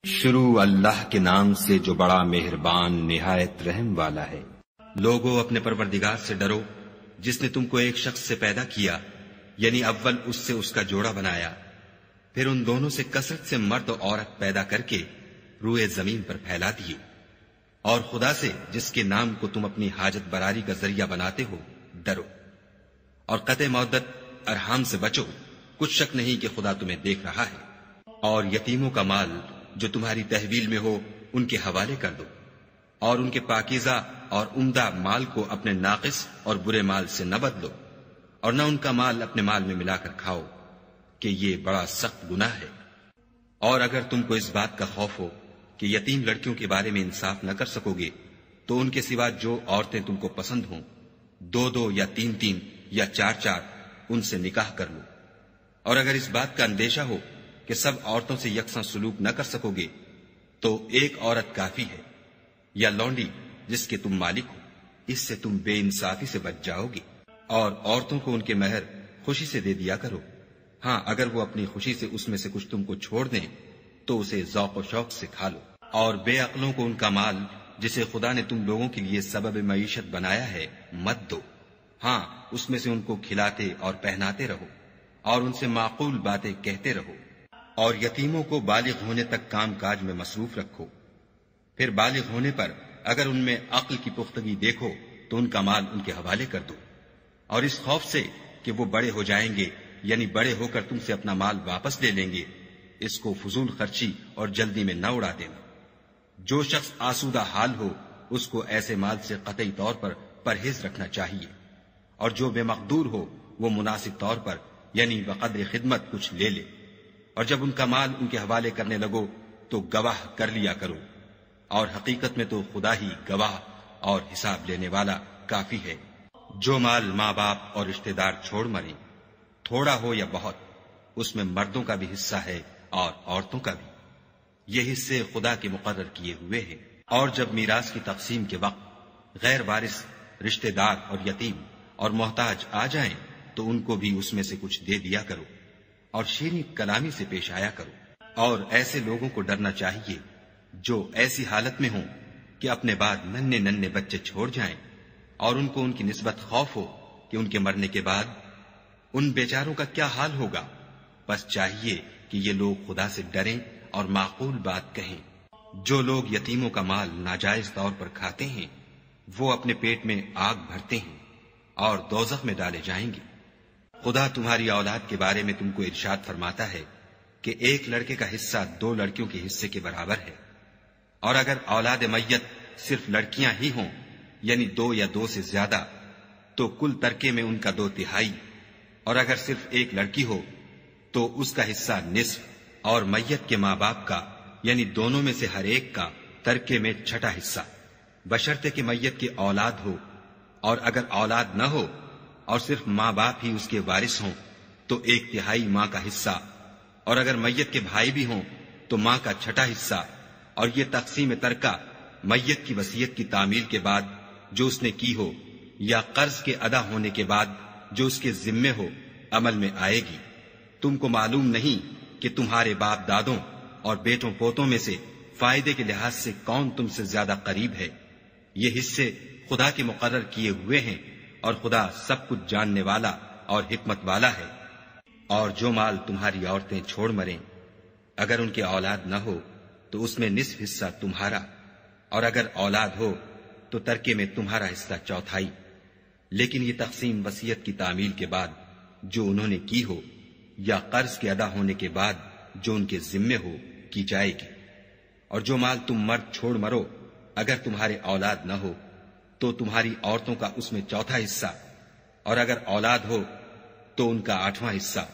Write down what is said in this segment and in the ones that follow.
شروع اللہ کے نام سے جو بڑا مہربان نہایت رحم والا ہے۔ لوگوں اپنے پروردگار سے ڈرو جس نے تم کو ایک شخص سے پیدا کیا، یعنی اول اس سے اس کا جوڑا بنایا، پھر ان دونوں سے کثرت سے مرد و عورت پیدا کر کے روئے زمین پر پھیلا دیے، اور خدا سے جس کے نام کو تم اپنی حاجت براری کا ذریعہ بناتے ہو ڈرو، اور قطع مودت ارحام سے بچو، کچھ شک نہیں کہ خدا تمہیں دیکھ رہا ہے۔ اور یتیموں کا مال جو تمہاری تحویل میں ہو ان کے حوالے کر دو، اور ان کے پاکیزہ اور عمدہ مال کو اپنے ناقص اور برے مال سے نہ بدلو، اور نہ ان کا مال اپنے مال میں ملا کر کھاؤ کہ یہ بڑا سخت گناہ ہے۔ اور اگر تم کو اس بات کا خوف ہو کہ یتیم لڑکیوں کے بارے میں انصاف نہ کر سکو گے تو ان کے سوا جو عورتیں تم کو پسند ہوں، 2 یا 3 یا 4 ان سے نکاح کر لو۔ اور اگر اس بات کا اندیشہ ہو کہ سب عورتوں سے یکساں سلوک نہ کر سکو گے تو ایک عورت کافی ہے، یا لونڈی جس کے تم مالک ہو، اس سے تم بے انصافی سے بچ جاؤ گے۔ اور عورتوں کو ان کے مہر خوشی سے دے دیا کرو، ہاں اگر وہ اپنی خوشی سے اس میں سے کچھ تم کو چھوڑ دیں تو اسے ذوق و شوق سے کھا لو۔ اور بے عقلوں کو ان کا مال جسے خدا نے تم لوگوں کے لیے سبب معیشت بنایا ہے مت دو، ہاں اس میں سے ان کو کھلاتے اور پہناتے رہو، اور ان سے معقول باتیں کہتے رہو۔ اور یتیموں کو بالغ ہونے تک کام کاج میں مصروف رکھو، پھر بالغ ہونے پر اگر ان میں عقل کی پختگی دیکھو تو ان کا مال ان کے حوالے کر دو، اور اس خوف سے کہ وہ بڑے ہو جائیں گے، یعنی بڑے ہو کر تم سے اپنا مال واپس لے لیں گے، اس کو فضول خرچی اور جلدی میں نہ اڑا دینا۔ جو شخص آسودہ حال ہو اس کو ایسے مال سے قطعی طور پر پرہیز رکھنا چاہیے، اور جو بے مقدور ہو وہ مناسب طور پر یعنی بقدر خدمت کچھ لے لے۔ اور جب ان کا مال ان کے حوالے کرنے لگو تو گواہ کر لیا کرو، اور حقیقت میں تو خدا ہی گواہ اور حساب لینے والا کافی ہے۔ جو مال ماں باپ اور رشتہ دار چھوڑ مریں، تھوڑا ہو یا بہت، اس میں مردوں کا بھی حصہ ہے اور عورتوں کا بھی، یہ حصے خدا کے مقرر کیے ہوئے ہیں۔ اور جب میراث کی تقسیم کے وقت غیر وارث رشتہ دار اور یتیم اور محتاج آ جائیں تو ان کو بھی اس میں سے کچھ دے دیا کرو، اور شیریں کلامی سے پیش آیا کرو۔ اور ایسے لوگوں کو ڈرنا چاہیے جو ایسی حالت میں ہوں کہ اپنے بعد ننھے بچے چھوڑ جائیں، اور ان کو ان کی نسبت خوف ہو کہ ان کے مرنے کے بعد ان بیچاروں کا کیا حال ہوگا۔ بس چاہیے کہ یہ لوگ خدا سے ڈریں اور معقول بات کہیں۔ جو لوگ یتیموں کا مال ناجائز طور پر کھاتے ہیں وہ اپنے پیٹ میں آگ بھرتے ہیں اور دوزخ میں ڈالے جائیں گے۔ خدا تمہاری اولاد کے بارے میں تم کو ارشاد فرماتا ہے کہ ایک لڑکے کا حصہ 2 لڑکیوں کے حصے کے برابر ہے، اور اگر اولاد میت صرف لڑکیاں ہی ہوں یعنی 2 یا 2 سے زیادہ تو کل ترکے میں ان کا 2/3، اور اگر صرف ایک لڑکی ہو تو اس کا حصہ نصف، اور میت کے ماں باپ کا یعنی دونوں میں سے ہر ایک کا ترکے میں 6واں حصہ، بشرطے کہ میت کی اولاد ہو۔ اور اگر اولاد نہ ہو اور صرف ماں باپ ہی اس کے وارث ہوں تو 1/3 ماں کا حصہ، اور اگر میت کے بھائی بھی ہوں تو ماں کا 6واں حصہ۔ اور یہ تقسیم ترکہ میت کی وصیت کی تعمیل کے بعد جو اس نے کی ہو یا قرض کے ادا ہونے کے بعد جو اس کے ذمے ہو عمل میں آئے گی۔ تم کو معلوم نہیں کہ تمہارے باپ دادوں اور بیٹوں پوتوں میں سے فائدے کے لحاظ سے کون تم سے زیادہ قریب ہے۔ یہ حصے خدا کے مقرر کیے ہوئے ہیں، اور خدا سب کچھ جاننے والا اور حکمت والا ہے۔ اور جو مال تمہاری عورتیں چھوڑ مریں، اگر ان کے اولاد نہ ہو تو اس میں نصف حصہ تمہارا، اور اگر اولاد ہو تو ترکے میں تمہارا حصہ 1/4۔ لیکن یہ تقسیم وصیت کی تعمیل کے بعد جو انہوں نے کی ہو یا قرض کے ادا ہونے کے بعد جو ان کے ذمے ہو کی جائے گی۔ اور جو مال تم مرد چھوڑ مرو اگر تمہارے اولاد نہ ہو تو تمہاری عورتوں کا اس میں 4واں حصہ، اور اگر اولاد ہو تو ان کا 8واں حصہ۔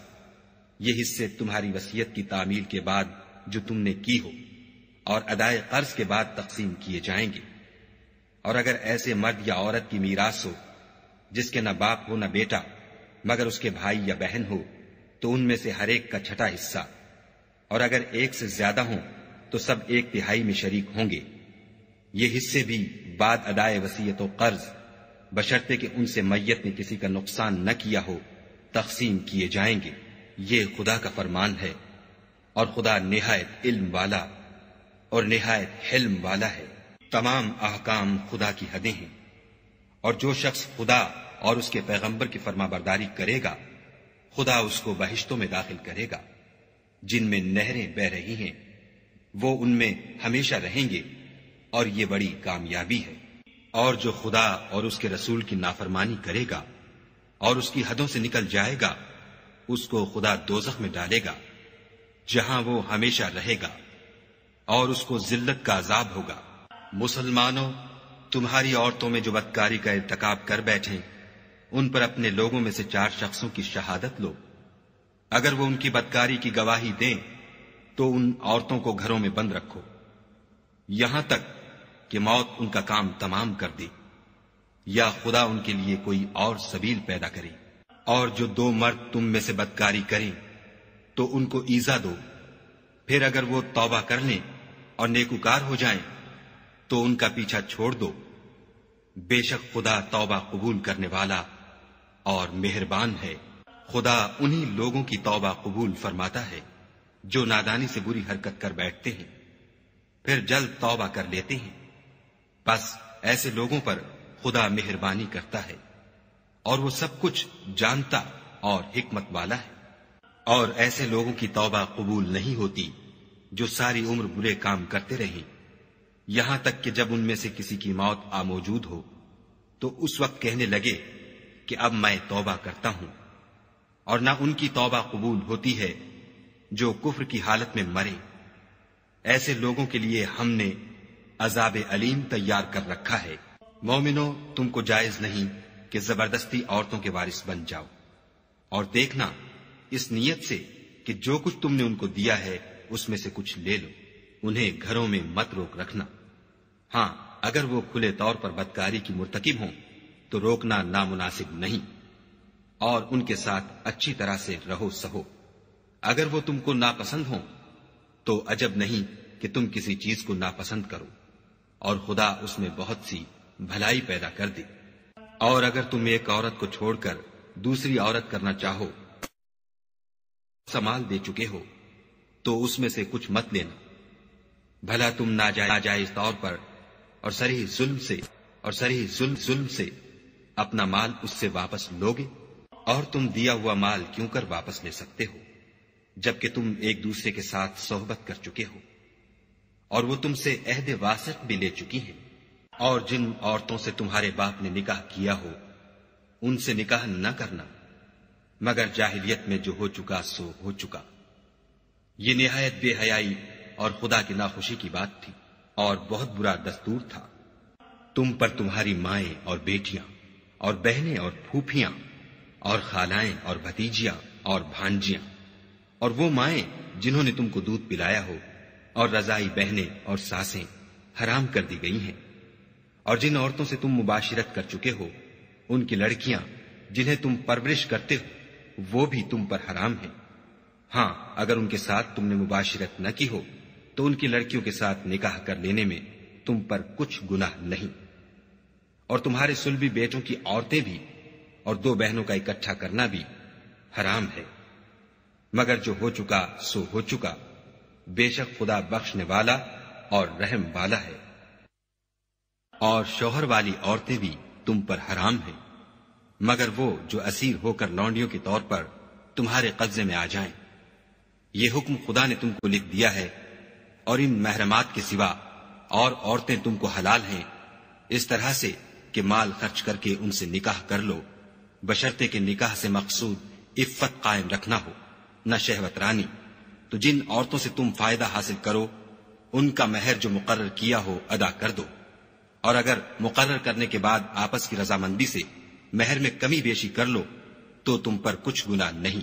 یہ حصے تمہاری وصیت کی تعمیل کے بعد جو تم نے کی ہو اور ادائے قرض کے بعد تقسیم کیے جائیں گے۔ اور اگر ایسے مرد یا عورت کی میراث ہو جس کے نہ باپ ہو نہ بیٹا مگر اس کے بھائی یا بہن ہو تو ان میں سے ہر ایک کا 6واں حصہ، اور اگر ایک سے زیادہ ہوں تو سب 1/3 میں شریک ہوں گے۔ یہ حصے بھی بعد ادائے وصیت و قرض بشرطے کہ ان سے میت نے کسی کا نقصان نہ کیا ہو تقسیم کیے جائیں گے۔ یہ خدا کا فرمان ہے، اور خدا نہایت علم والا اور نہایت حلم والا ہے۔ تمام احکام خدا کی حدیں ہیں، اور جو شخص خدا اور اس کے پیغمبر کی فرما برداری کرے گا خدا اس کو بہشتوں میں داخل کرے گا جن میں نہریں بہ رہی ہیں، وہ ان میں ہمیشہ رہیں گے، اور یہ بڑی کامیابی ہے۔ اور جو خدا اور اس کے رسول کی نافرمانی کرے گا اور اس کی حدوں سے نکل جائے گا اس کو خدا دوزخ میں ڈالے گا جہاں وہ ہمیشہ رہے گا، اور اس کو ذلت کا عذاب ہوگا۔ مسلمانوں، تمہاری عورتوں میں جو بدکاری کا ارتکاب کر بیٹھیں ان پر اپنے لوگوں میں سے 4 شخصوں کی شہادت لو۔ اگر وہ ان کی بدکاری کی گواہی دیں تو ان عورتوں کو گھروں میں بند رکھو یہاں تک کہ موت ان کا کام تمام کر دے، یا خدا ان کے لیے کوئی اور سبیل پیدا کرے۔ اور جو 2 مرد تم میں سے بدکاری کریں تو ان کو ایذا دو، پھر اگر وہ توبہ کر لیں اور نیکوکار ہو جائیں تو ان کا پیچھا چھوڑ دو۔ بے شک خدا توبہ قبول کرنے والا اور مہربان ہے۔ خدا انہی لوگوں کی توبہ قبول فرماتا ہے جو نادانی سے بری حرکت کر بیٹھتے ہیں پھر جلد توبہ کر لیتے ہیں، بس ایسے لوگوں پر خدا مہربانی کرتا ہے اور وہ سب کچھ جانتا اور حکمت والا ہے۔ اور ایسے لوگوں کی توبہ قبول نہیں ہوتی جو ساری عمر برے کام کرتے رہیں یہاں تک کہ جب ان میں سے کسی کی موت آ موجود ہو تو اس وقت کہنے لگے کہ اب میں توبہ کرتا ہوں۔ اور نہ ان کی توبہ قبول ہوتی ہے جو کفر کی حالت میں مرے۔ ایسے لوگوں کے لیے ہم نے عذاب علیم تیار کر رکھا ہے۔ مومنو، تم کو جائز نہیں کہ زبردستی عورتوں کے وارث بن جاؤ، اور دیکھنا اس نیت سے کہ جو کچھ تم نے ان کو دیا ہے اس میں سے کچھ لے لو۔ انہیں گھروں میں مت روک رکھنا، ہاں اگر وہ کھلے طور پر بدکاری کی مرتکب ہوں تو روکنا نامناسب نہیں، اور ان کے ساتھ اچھی طرح سے رہو سہو۔ اگر وہ تم کو ناپسند ہوں تو عجب نہیں کہ تم کسی چیز کو ناپسند کرو، اور خدا اس میں بہت سی بھلائی پیدا کر دے۔ اور اگر تم ایک عورت کو چھوڑ کر دوسری عورت کرنا چاہو، سمال دے چکے ہو تو اس میں سے کچھ مت لینا، بھلا تم ناجائز طور پر اور صریح ظلم سے اپنا مال اس سے واپس لوگے؟ اور تم دیا ہوا مال کیوں کر واپس لے سکتے ہو جبکہ تم ایک دوسرے کے ساتھ صحبت کر چکے ہو، اور وہ تم سے عہد واسق بھی لے چکی ہیں۔ اور جن عورتوں سے تمہارے باپ نے نکاح کیا ہو ان سے نکاح نہ کرنا مگر جاہلیت میں جو ہو چکا سو ہو چکا۔ یہ نہایت بے حیائی اور خدا کی ناخوشی کی بات تھی اور بہت برا دستور تھا۔ تم پر تمہاری مائیں اور بیٹیاں اور بہنیں اور پھوپھیاں اور خالائیں اور بھتیجیاں اور بھانجیاں اور وہ مائیں جنہوں نے تم کو دودھ پلایا ہو اور رضائی بہنیں اور ساسیں حرام کر دی گئی ہیں۔ اور جن عورتوں سے تم مباشرت کر چکے ہو ان کی لڑکیاں جنہیں تم پرورش کرتے ہو وہ بھی تم پر حرام ہیں، ہاں اگر ان کے ساتھ تم نے مباشرت نہ کی ہو تو ان کی لڑکیوں کے ساتھ نکاح کر لینے میں تم پر کچھ گناہ نہیں۔ اور تمہارے صلبی بیٹوں کی عورتیں بھی اور 2 بہنوں کا اکٹھا کرنا بھی حرام ہے، مگر جو ہو چکا سو ہو چکا، بے شک خدا بخشنے والا اور رحم والا ہے۔ اور شوہر والی عورتیں بھی تم پر حرام ہیں مگر وہ جو اسیر ہو کر لونڈیوں کے طور پر تمہارے قبضے میں آ جائیں۔ یہ حکم خدا نے تم کو لکھ دیا ہے، اور ان محرمات کے سوا اور عورتیں تم کو حلال ہیں، اس طرح سے کہ مال خرچ کر کے ان سے نکاح کر لو، بشرطے کہ نکاح سے مقصود عفت قائم رکھنا ہو، نہ شہوت رانی۔ تو جن عورتوں سے تم فائدہ حاصل کرو ان کا مہر جو مقرر کیا ہو ادا کر دو، اور اگر مقرر کرنے کے بعد آپس کی رضامندی سے مہر میں کمی بیشی کر لو تو تم پر کچھ گناہ نہیں،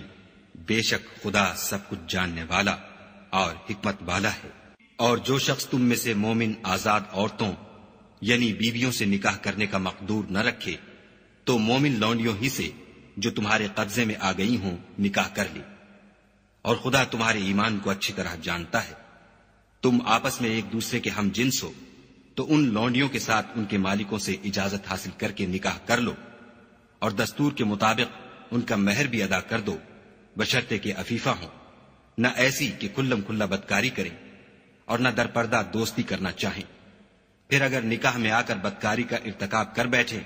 بے شک خدا سب کچھ جاننے والا اور حکمت والا ہے۔ اور جو شخص تم میں سے مومن آزاد عورتوں یعنی بیویوں سے نکاح کرنے کا مقدور نہ رکھے تو مومن لونڈیوں ہی سے جو تمہارے قبضے میں آ گئی ہوں نکاح کر لی، اور خدا تمہارے ایمان کو اچھی طرح جانتا ہے۔ تم آپس میں ایک دوسرے کے ہم جنس ہو تو ان لونڈیوں کے ساتھ ان کے مالکوں سے اجازت حاصل کر کے نکاح کر لو، اور دستور کے مطابق ان کا مہر بھی ادا کر دو، بشرطے کہ عفیفہ ہوں، نہ ایسی کہ کھلم کھلا بدکاری کریں۔ اور نہ درپردہ دوستی کرنا چاہیں. پھر اگر نکاح میں آ کر بدکاری کا ارتکاب کر بیٹھے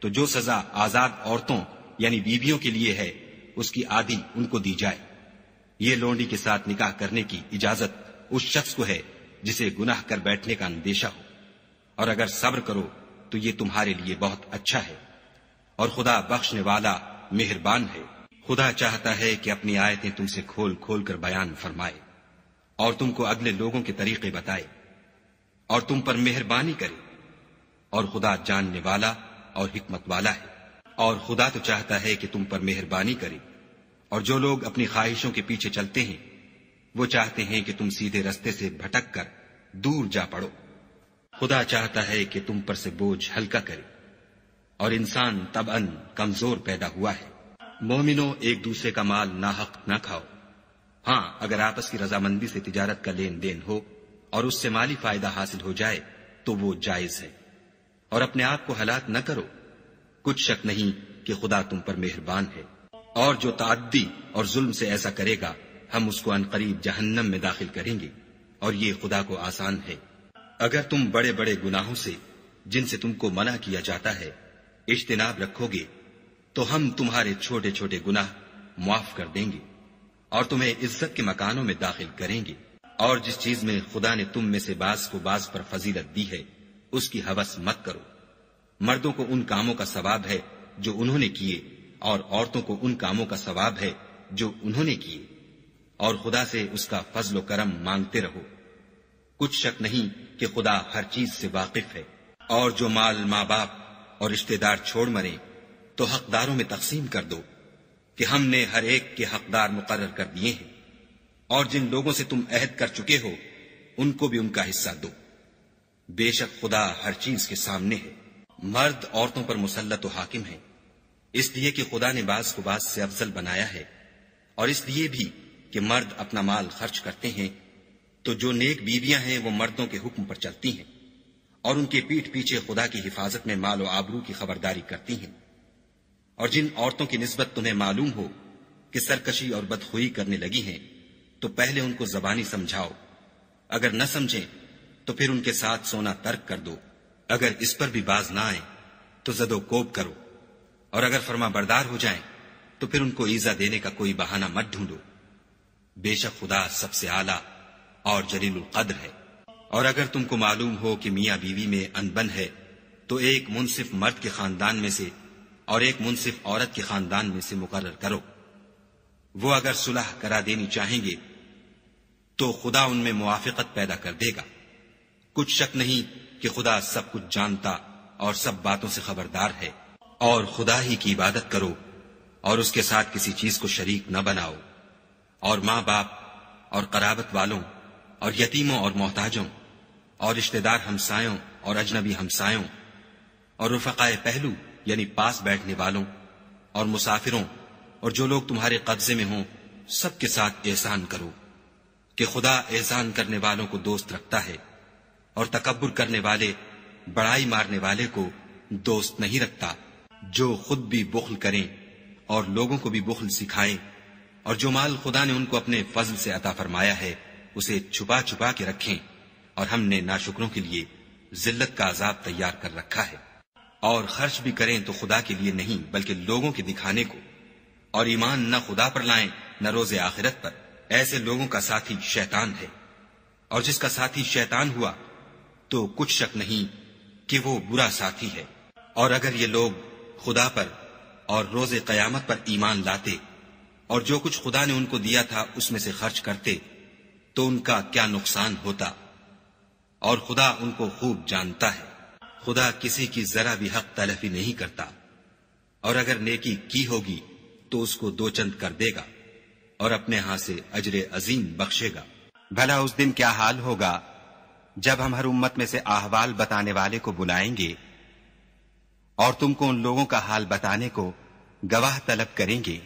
تو جو سزا آزاد عورتوں یعنی بیویوں کے لیے ہے اس کی آدھی ان کو دی جائے. یہ لونڈی کے ساتھ نکاح کرنے کی اجازت اس شخص کو ہے جسے گناہ کر بیٹھنے کا اندیشہ ہو، اور اگر صبر کرو تو یہ تمہارے لیے بہت اچھا ہے، اور خدا بخشنے والا مہربان ہے. خدا چاہتا ہے کہ اپنی آیتیں تم سے کھول کھول کر بیان فرمائے اور تم کو اگلے لوگوں کے طریقے بتائے اور تم پر مہربانی کرے، اور خدا جاننے والا اور حکمت والا ہے. اور خدا تو چاہتا ہے کہ تم پر مہربانی کرے، اور جو لوگ اپنی خواہشوں کے پیچھے چلتے ہیں وہ چاہتے ہیں کہ تم سیدھے رستے سے بھٹک کر دور جا پڑو. خدا چاہتا ہے کہ تم پر سے بوجھ ہلکا کرے، اور انسان طبعاً کمزور پیدا ہوا ہے. مومنوں، ایک دوسرے کا مال ناحق نہ کھاؤ. ہاں، اگر آپس کی رضامندی سے تجارت کا لین دین ہو اور اس سے مالی فائدہ حاصل ہو جائے تو وہ جائز ہے. اور اپنے آپ کو ہلاک نہ کرو، کچھ شک نہیں کہ خدا تم پر مہربان ہے. اور جو تعدی اور ظلم سے ایسا کرے گا ہم اس کو عنقریب جہنم میں داخل کریں گے، اور یہ خدا کو آسان ہے. اگر تم بڑے بڑے گناہوں سے جن سے تم کو منع کیا جاتا ہے اجتناب رکھو گے تو ہم تمہارے چھوٹے چھوٹے گناہ معاف کر دیں گے اور تمہیں عزت کے مکانوں میں داخل کریں گے. اور جس چیز میں خدا نے تم میں سے بعض کو بعض پر فضیلت دی ہے اس کی ہوس مت کرو. مردوں کو ان کاموں کا ثواب ہے جو انہوں نے کیے، اور عورتوں کو ان کاموں کا ثواب ہے جو انہوں نے کیے، اور خدا سے اس کا فضل و کرم مانگتے رہو. کچھ شک نہیں کہ خدا ہر چیز سے واقف ہے. اور جو مال ماں باپ اور رشتہ دار چھوڑ مرے تو حقداروں میں تقسیم کر دو کہ ہم نے ہر ایک کے حقدار مقرر کر دیے ہیں. اور جن لوگوں سے تم عہد کر چکے ہو ان کو بھی ان کا حصہ دو. بے شک خدا ہر چیز کے سامنے ہے. مرد عورتوں پر مسلط و حاکم ہے، اس لیے کہ خدا نے بعض کو بعض سے افضل بنایا ہے، اور اس لیے بھی کہ مرد اپنا مال خرچ کرتے ہیں تو جو نیک بیویاں ہیں وہ مردوں کے حکم پر چلتی ہیں اور ان کے پیٹھ پیچھے خدا کی حفاظت میں مال و آبرو کی خبرداری کرتی ہیں. اور جن عورتوں کی نسبت تمہیں معلوم ہو کہ سرکشی اور بدخوئی کرنے لگی ہیں تو پہلے ان کو زبانی سمجھاؤ. اگر نہ سمجھیں تو پھر ان کے ساتھ سونا ترک کر دو. اگر اس پر بھی باز نہ آئیں تو زد و کوب کرو، اور اگر فرما بردار ہو جائیں تو پھر ان کو ایذا دینے کا کوئی بہانہ مت ڈھونڈو. بے شک خدا سب سے اعلیٰ اور جلیل القدر ہے. اور اگر تم کو معلوم ہو کہ میاں بیوی میں انبن ہے تو ایک منصف مرد کے خاندان میں سے اور ایک منصف عورت کے خاندان میں سے مقرر کرو. وہ اگر صلح کرا دینی چاہیں گے تو خدا ان میں موافقت پیدا کر دے گا. کچھ شک نہیں کہ خدا سب کچھ جانتا اور سب باتوں سے خبردار ہے. اور خدا ہی کی عبادت کرو اور اس کے ساتھ کسی چیز کو شریک نہ بناؤ. اور ماں باپ اور قرابت والوں اور یتیموں اور محتاجوں اور رشتہ دار ہمسایوں اور اجنبی ہمسایوں اور رفقائے پہلو یعنی پاس بیٹھنے والوں اور مسافروں اور جو لوگ تمہارے قبضے میں ہوں سب کے ساتھ احسان کرو، کہ خدا احسان کرنے والوں کو دوست رکھتا ہے اور تکبر کرنے والے بڑائی مارنے والے کو دوست نہیں رکھتا. جو خود بھی بخل کریں اور لوگوں کو بھی بخل سکھائیں، اور جو مال خدا نے ان کو اپنے فضل سے عطا فرمایا ہے اسے چھپا چھپا کے رکھیں، اور ہم نے ناشکروں کے لیے ذلت کا عذاب تیار کر رکھا ہے. اور خرچ بھی کریں تو خدا کے لیے نہیں بلکہ لوگوں کے دکھانے کو، اور ایمان نہ خدا پر لائیں نہ روز آخرت پر. ایسے لوگوں کا ساتھی شیطان ہے، اور جس کا ساتھی شیطان ہوا تو کچھ شک نہیں کہ وہ برا ساتھی ہے. اور اگر یہ لوگ خدا پر اور روز قیامت پر ایمان لاتے اور جو کچھ خدا نے ان کو دیا تھا اس میں سے خرچ کرتے تو ان کا کیا نقصان ہوتا، اور خدا ان کو خوب جانتا ہے. خدا کسی کی ذرا بھی حق تلفی نہیں کرتا، اور اگر نیکی کی ہوگی تو اس کو 2 چند کر دے گا اور اپنے ہاں سے اجر عظیم بخشے گا. بھلا اس دن کیا حال ہوگا جب ہم ہر امت میں سے احوال بتانے والے کو بلائیں گے اور تم کو ان لوگوں کا حال بتانے کو گواہ طلب کریں گے.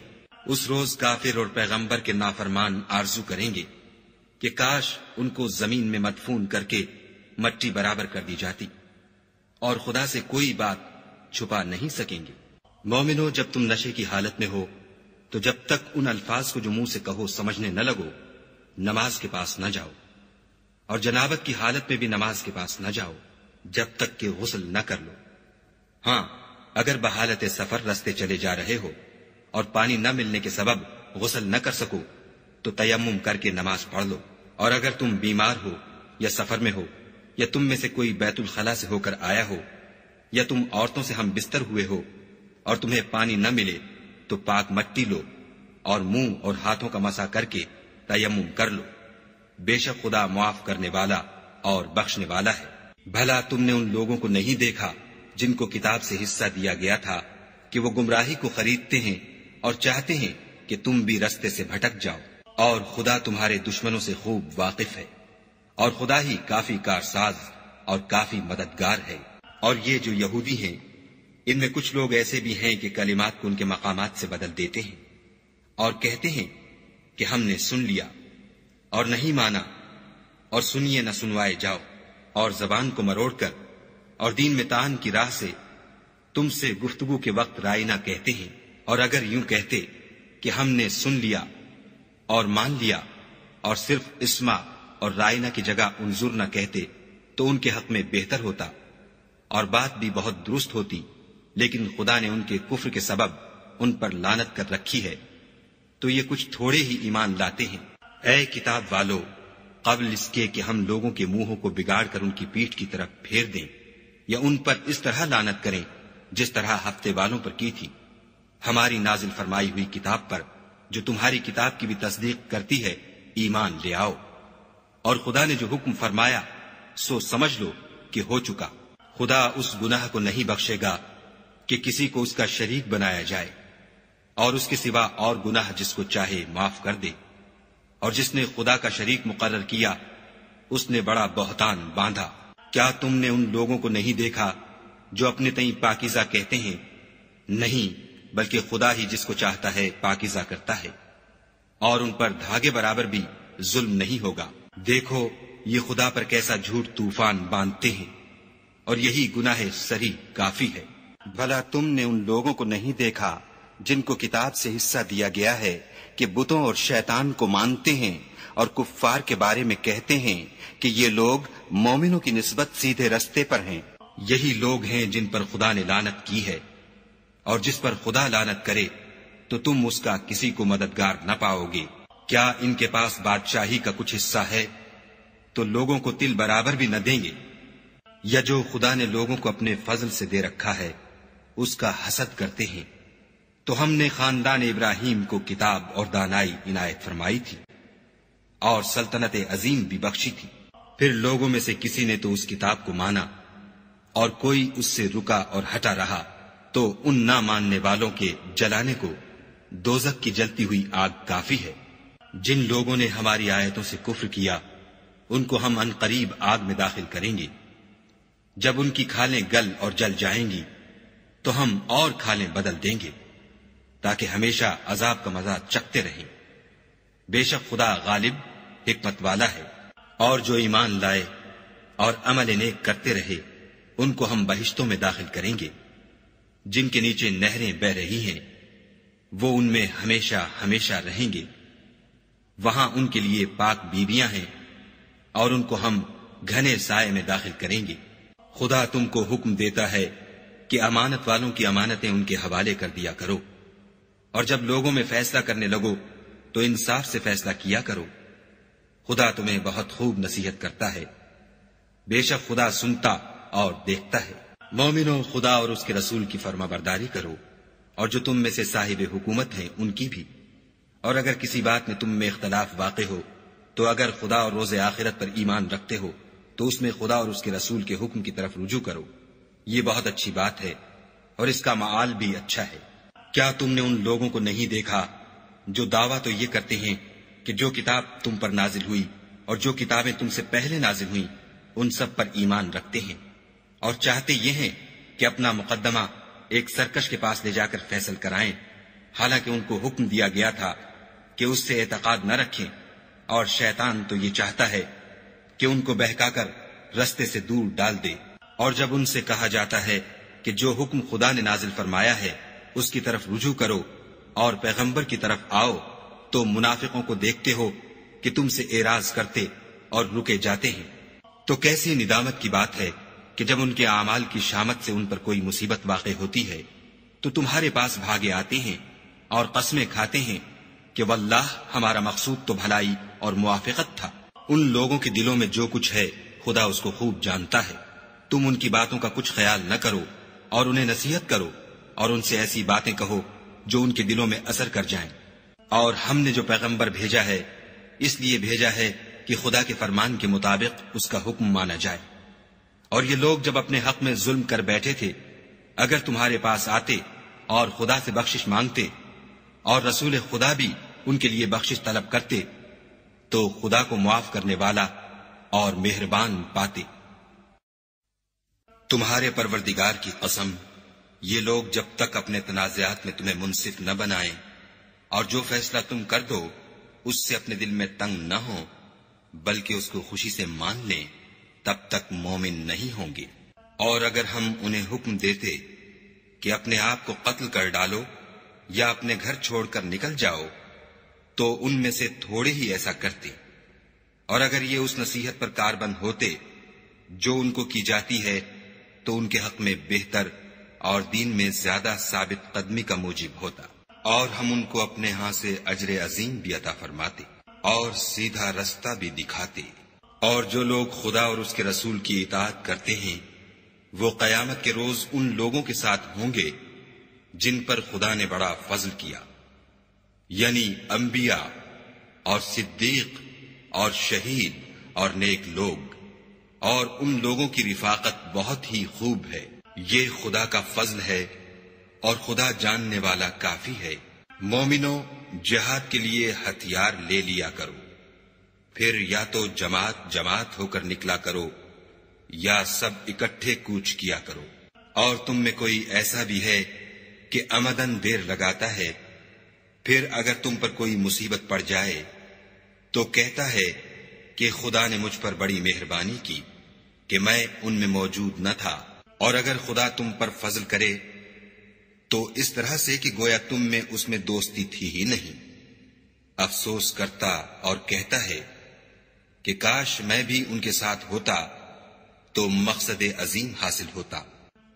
اس روز کافر اور پیغمبر کے نافرمان آرزو کریں گے کہ کاش ان کو زمین میں مدفون کر کے مٹی برابر کر دی جاتی، اور خدا سے کوئی بات چھپا نہیں سکیں گے. مومنو، جب تم نشے کی حالت میں ہو تو جب تک ان الفاظ کو جو منہ سے کہو سمجھنے نہ لگو نماز کے پاس نہ جاؤ، اور جنابت کی حالت میں بھی نماز کے پاس نہ جاؤ جب تک کہ غسل نہ کر لو۔ ہاں، اگر بحالت سفر رستے چلے جا رہے ہو اور پانی نہ ملنے کے سبب غسل نہ کر سکو تو تیمم کر کے نماز پڑھ لو۔ اور اگر تم بیمار ہو یا سفر میں ہو یا تم میں سے کوئی بیت الخلا سے ہو کر آیا ہو یا تم عورتوں سے ہم بستر ہوئے ہو اور تمہیں پانی نہ ملے تو پاک مٹی لو اور منہ اور ہاتھوں کا مسح کر کے تیمم کر لو۔ بے شک خدا معاف کرنے والا اور بخشنے والا ہے۔ بھلا تم نے ان لوگوں کو نہیں دیکھا جن کو کتاب سے حصہ دیا گیا تھا کہ وہ گمراہی کو خریدتے ہیں اور چاہتے ہیں کہ تم بھی رستے سے بھٹک جاؤ، اور خدا تمہارے دشمنوں سے خوب واقف ہے، اور خدا ہی کافی کارساز اور کافی مددگار ہے۔ اور یہ جو یہودی ہیں، ان میں کچھ لوگ ایسے بھی ہیں کہ کلمات کو ان کے مقامات سے بدل دیتے ہیں اور کہتے ہیں کہ ہم نے سن لیا اور نہیں مانا، اور سنیے نہ سنوائے جاؤ، اور زبان کو مروڑ کر اور دین میں طعن کی راہ سے تم سے گفتگو کے وقت رائے نہ کہتے ہیں۔ اور اگر یوں کہتے کہ ہم نے سن لیا اور مان لیا اور صرف اسمع اور رائنا کی جگہ انظر نہ کہتے تو ان کے حق میں بہتر ہوتا اور بات بھی بہت درست ہوتی، لیکن خدا نے ان کے کفر کے سبب ان پر لعنت کر رکھی ہے، تو یہ کچھ تھوڑے ہی ایمان لاتے ہیں۔ اے کتاب والو، قبل اس کے کہ ہم لوگوں کے منہوں کو بگاڑ کر ان کی پیٹھ کی طرف پھیر دیں یا ان پر اس طرح لعنت کریں جس طرح ہفتے والوں پر کی تھی، ہماری نازل فرمائی ہوئی کتاب پر جو تمہاری کتاب کی بھی تصدیق کرتی ہے ایمان لے آؤ۔ اور خدا نے جو حکم فرمایا سو سمجھ لو کہ ہو چکا۔ خدا اس گناہ کو نہیں بخشے گا کہ کسی کو اس کا شریک بنایا جائے، اور اس کے سوا اور گناہ جس کو چاہے معاف کر دے، اور جس نے خدا کا شریک مقرر کیا اس نے بڑا بہتان باندھا۔ کیا تم نے ان لوگوں کو نہیں دیکھا جو اپنے تئیں پاکیزہ کہتے ہیں؟ نہیں، بلکہ خدا ہی جس کو چاہتا ہے پاکیزہ کرتا ہے، اور ان پر دھاگے برابر بھی ظلم نہیں ہوگا۔ دیکھو یہ خدا پر کیسا جھوٹ طوفان باندھتے ہیں، اور یہی گناہ سری کافی ہے۔ بھلا تم نے ان لوگوں کو نہیں دیکھا جن کو کتاب سے حصہ دیا گیا ہے کہ بتوں اور شیطان کو مانتے ہیں اور کفار کے بارے میں کہتے ہیں کہ یہ لوگ مومنوں کی نسبت سیدھے رستے پر ہیں؟ یہی لوگ ہیں جن پر خدا نے لعنت کی ہے، اور جس پر خدا لعنت کرے تو تم اس کا کسی کو مددگار نہ پاؤ گے۔ کیا ان کے پاس بادشاہی کا کچھ حصہ ہے تو لوگوں کو تل برابر بھی نہ دیں گے؟ یا جو خدا نے لوگوں کو اپنے فضل سے دے رکھا ہے اس کا حسد کرتے ہیں؟ تو ہم نے خاندان ابراہیم کو کتاب اور دانائی عنایت فرمائی تھی اور سلطنت عظیم بھی بخشی تھی۔ پھر لوگوں میں سے کسی نے تو اس کتاب کو مانا اور کوئی اس سے رکا اور ہٹا رہا، تو ان نہ ماننے والوں کے جلانے کو دوزخ کی جلتی ہوئی آگ کافی ہے۔ جن لوگوں نے ہماری آیتوں سے کفر کیا ان کو ہم عنقریب آگ میں داخل کریں گے۔ جب ان کی کھالیں گل اور جل جائیں گی تو ہم اور کھالیں بدل دیں گے تاکہ ہمیشہ عذاب کا مزہ چکھتے رہیں۔ بے شک خدا غالب حکمت والا ہے۔ اور جو ایمان لائے اور عمل نیک کرتے رہے ان کو ہم بہشتوں میں داخل کریں گے جن کے نیچے نہریں بہ رہی ہیں، وہ ان میں ہمیشہ ہمیشہ رہیں گے۔ وہاں ان کے لیے پاک بیویاں ہیں اور ان کو ہم گھنے سائے میں داخل کریں گے۔ خدا تم کو حکم دیتا ہے کہ امانت والوں کی امانتیں ان کے حوالے کر دیا کرو، اور جب لوگوں میں فیصلہ کرنے لگو تو انصاف سے فیصلہ کیا کرو۔ خدا تمہیں بہت خوب نصیحت کرتا ہے، بے شک خدا سنتا اور دیکھتا ہے۔ مومنو، خدا اور اس کے رسول کی فرما برداری کرو، اور جو تم میں سے صاحب حکومت ہیں ان کی بھی۔ اور اگر کسی بات میں تم میں اختلاف واقع ہو تو اگر خدا اور روز آخرت پر ایمان رکھتے ہو تو اس میں خدا اور اس کے رسول کے حکم کی طرف رجوع کرو، یہ بہت اچھی بات ہے اور اس کا معال بھی اچھا ہے۔ کیا تم نے ان لوگوں کو نہیں دیکھا جو دعویٰ تو یہ کرتے ہیں کہ جو کتاب تم پر نازل ہوئی اور جو کتابیں تم سے پہلے نازل ہوئیں ان سب پر ایمان رکھتے ہیں، اور چاہتے یہ ہیں کہ اپنا مقدمہ ایک سرکش کے پاس لے جا کر فیصل کرائیں، حالانکہ ان کو حکم دیا گیا تھا کہ اس سے اعتقاد نہ رکھیں، اور شیطان تو یہ چاہتا ہے کہ ان کو بہکا کر رستے سے دور ڈال دے۔ اور جب ان سے کہا جاتا ہے کہ جو حکم خدا نے نازل فرمایا ہے اس کی طرف رجوع کرو اور پیغمبر کی طرف آؤ، تو منافقوں کو دیکھتے ہو کہ تم سے اعراض کرتے اور رکے جاتے ہیں۔ تو کیسی ندامت کی بات ہے کہ جب ان کے اعمال کی شامت سے ان پر کوئی مصیبت واقع ہوتی ہے تو تمہارے پاس بھاگے آتے ہیں اور قسمیں کھاتے ہیں کہ واللہ ہمارا مقصود تو بھلائی اور موافقت تھا۔ ان لوگوں کے دلوں میں جو کچھ ہے خدا اس کو خوب جانتا ہے۔ تم ان کی باتوں کا کچھ خیال نہ کرو اور انہیں نصیحت کرو اور ان سے ایسی باتیں کہو جو ان کے دلوں میں اثر کر جائیں۔ اور ہم نے جو پیغمبر بھیجا ہے اس لیے بھیجا ہے کہ خدا کے فرمان کے مطابق اس کا حکم مانا جائے۔ اور یہ لوگ جب اپنے حق میں ظلم کر بیٹھے تھے اگر تمہارے پاس آتے اور خدا سے بخشش مانگتے اور رسول خدا بھی ان کے لیے بخشش طلب کرتے تو خدا کو معاف کرنے والا اور مہربان پاتے۔ تمہارے پروردگار کی قسم، یہ لوگ جب تک اپنے تنازعات میں تمہیں منصف نہ بنائیں اور جو فیصلہ تم کر دو اس سے اپنے دل میں تنگ نہ ہو بلکہ اس کو خوشی سے مان لیں تب تک مومن نہیں ہوں گے۔ اور اگر ہم انہیں حکم دیتے کہ اپنے آپ کو قتل کر ڈالو یا اپنے گھر چھوڑ کر نکل جاؤ تو ان میں سے تھوڑے ہی ایسا کرتے، اور اگر یہ اس نصیحت پر کاربند ہوتے جو ان کو کی جاتی ہے تو ان کے حق میں بہتر اور دین میں زیادہ ثابت قدمی کا موجب ہوتا، اور ہم ان کو اپنے ہاں سے اجر عظیم بھی عطا فرماتے اور سیدھا رستہ بھی دکھاتے۔ اور جو لوگ خدا اور اس کے رسول کی اطاعت کرتے ہیں وہ قیامت کے روز ان لوگوں کے ساتھ ہوں گے جن پر خدا نے بڑا فضل کیا، یعنی انبیاء اور صدیق اور شہید اور نیک لوگ، اور ان لوگوں کی رفاقت بہت ہی خوب ہے۔ یہ خدا کا فضل ہے اور خدا جاننے والا کافی ہے۔ مومنوں، جہاد کے لیے ہتھیار لے لیا کرو، پھر یا تو جماعت جماعت ہو کر نکلا کرو یا سب اکٹھے کوچ کیا کرو۔ اور تم میں کوئی ایسا بھی ہے کہ عمدن دیر لگاتا ہے، پھر اگر تم پر کوئی مصیبت پڑ جائے تو کہتا ہے کہ خدا نے مجھ پر بڑی مہربانی کی کہ میں ان میں موجود نہ تھا۔ اور اگر خدا تم پر فضل کرے تو اس طرح سے کہ گویا تم میں اس میں دوستی تھی ہی نہیں، افسوس کرتا اور کہتا ہے کہ کاش میں بھی ان کے ساتھ ہوتا تو مقصد عظیم حاصل ہوتا۔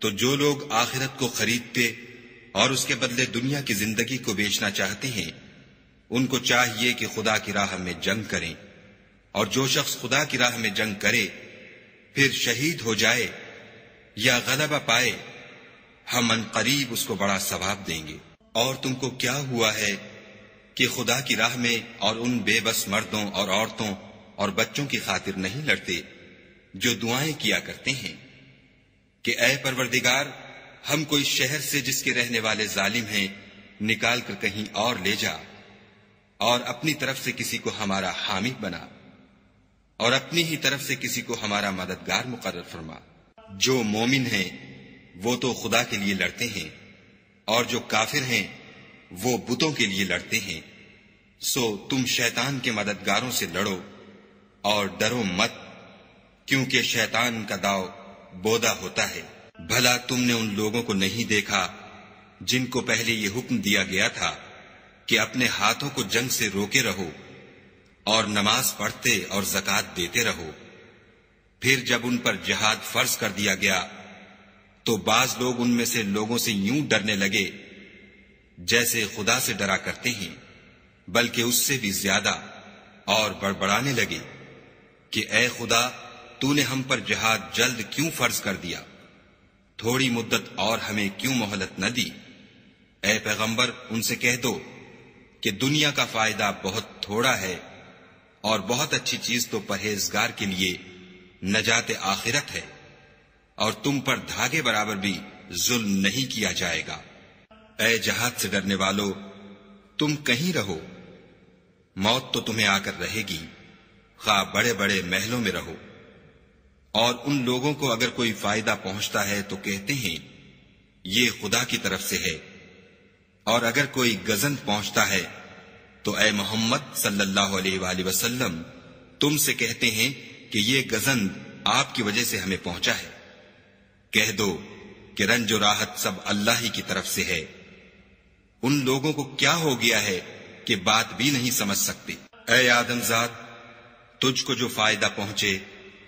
تو جو لوگ آخرت کو خریدتے اور اس کے بدلے دنیا کی زندگی کو بیچنا چاہتے ہیں ان کو چاہیے کہ خدا کی راہ میں جنگ کریں، اور جو شخص خدا کی راہ میں جنگ کرے پھر شہید ہو جائے یا غلبہ پائے ہم ان قریب اس کو بڑا ثواب دیں گے۔ اور تم کو کیا ہوا ہے کہ خدا کی راہ میں اور ان بے بس مردوں اور عورتوں اور بچوں کی خاطر نہیں لڑتے جو دعائیں کیا کرتے ہیں کہ اے پروردگار ہم کوئی شہر سے جس کے رہنے والے ظالم ہیں نکال کر کہیں اور لے جا، اور اپنی طرف سے کسی کو ہمارا حامی بنا، اور اپنی ہی طرف سے کسی کو ہمارا مددگار مقرر فرما۔ جو مومن ہیں وہ تو خدا کے لیے لڑتے ہیں، اور جو کافر ہیں وہ بتوں کے لیے لڑتے ہیں۔ سو تم شیطان کے مددگاروں سے لڑو اور ڈرو مت، کیونکہ شیطان کا داؤ بودا ہوتا ہے۔ بھلا تم نے ان لوگوں کو نہیں دیکھا جن کو پہلے یہ حکم دیا گیا تھا کہ اپنے ہاتھوں کو جنگ سے روکے رہو اور نماز پڑھتے اور زکوٰۃ دیتے رہو، پھر جب ان پر جہاد فرض کر دیا گیا تو بعض لوگ ان میں سے لوگوں سے یوں ڈرنے لگے جیسے خدا سے ڈرا کرتے ہیں، بلکہ اس سے بھی زیادہ، اور بڑبڑانے لگے کہ اے خدا تو نے ہم پر جہاد جلد کیوں فرض کر دیا، تھوڑی مدت اور ہمیں کیوں مہلت نہ دی۔ اے پیغمبر ان سے کہہ دو کہ دنیا کا فائدہ بہت تھوڑا ہے اور بہت اچھی چیز تو پرہیزگار کے لیے نجات آخرت ہے، اور تم پر دھاگے برابر بھی ظلم نہیں کیا جائے گا۔ اے جہاد سے ڈرنے والو تم کہیں رہو، موت تو تمہیں آ کر رہے گی، خواہ بڑے بڑے محلوں میں رہو۔ اور ان لوگوں کو اگر کوئی فائدہ پہنچتا ہے تو کہتے ہیں یہ خدا کی طرف سے ہے، اور اگر کوئی گزن پہنچتا ہے تو اے محمد صلی اللہ علیہ وآلہ وسلم تم سے کہتے ہیں کہ یہ گزن آپ کی وجہ سے ہمیں پہنچا ہے۔ کہہ دو کہ رنج و راحت سب اللہ ہی کی طرف سے ہے۔ ان لوگوں کو کیا ہو گیا ہے کہ بات بھی نہیں سمجھ سکتے۔ اے آدم ذات تجھ کو جو فائدہ پہنچے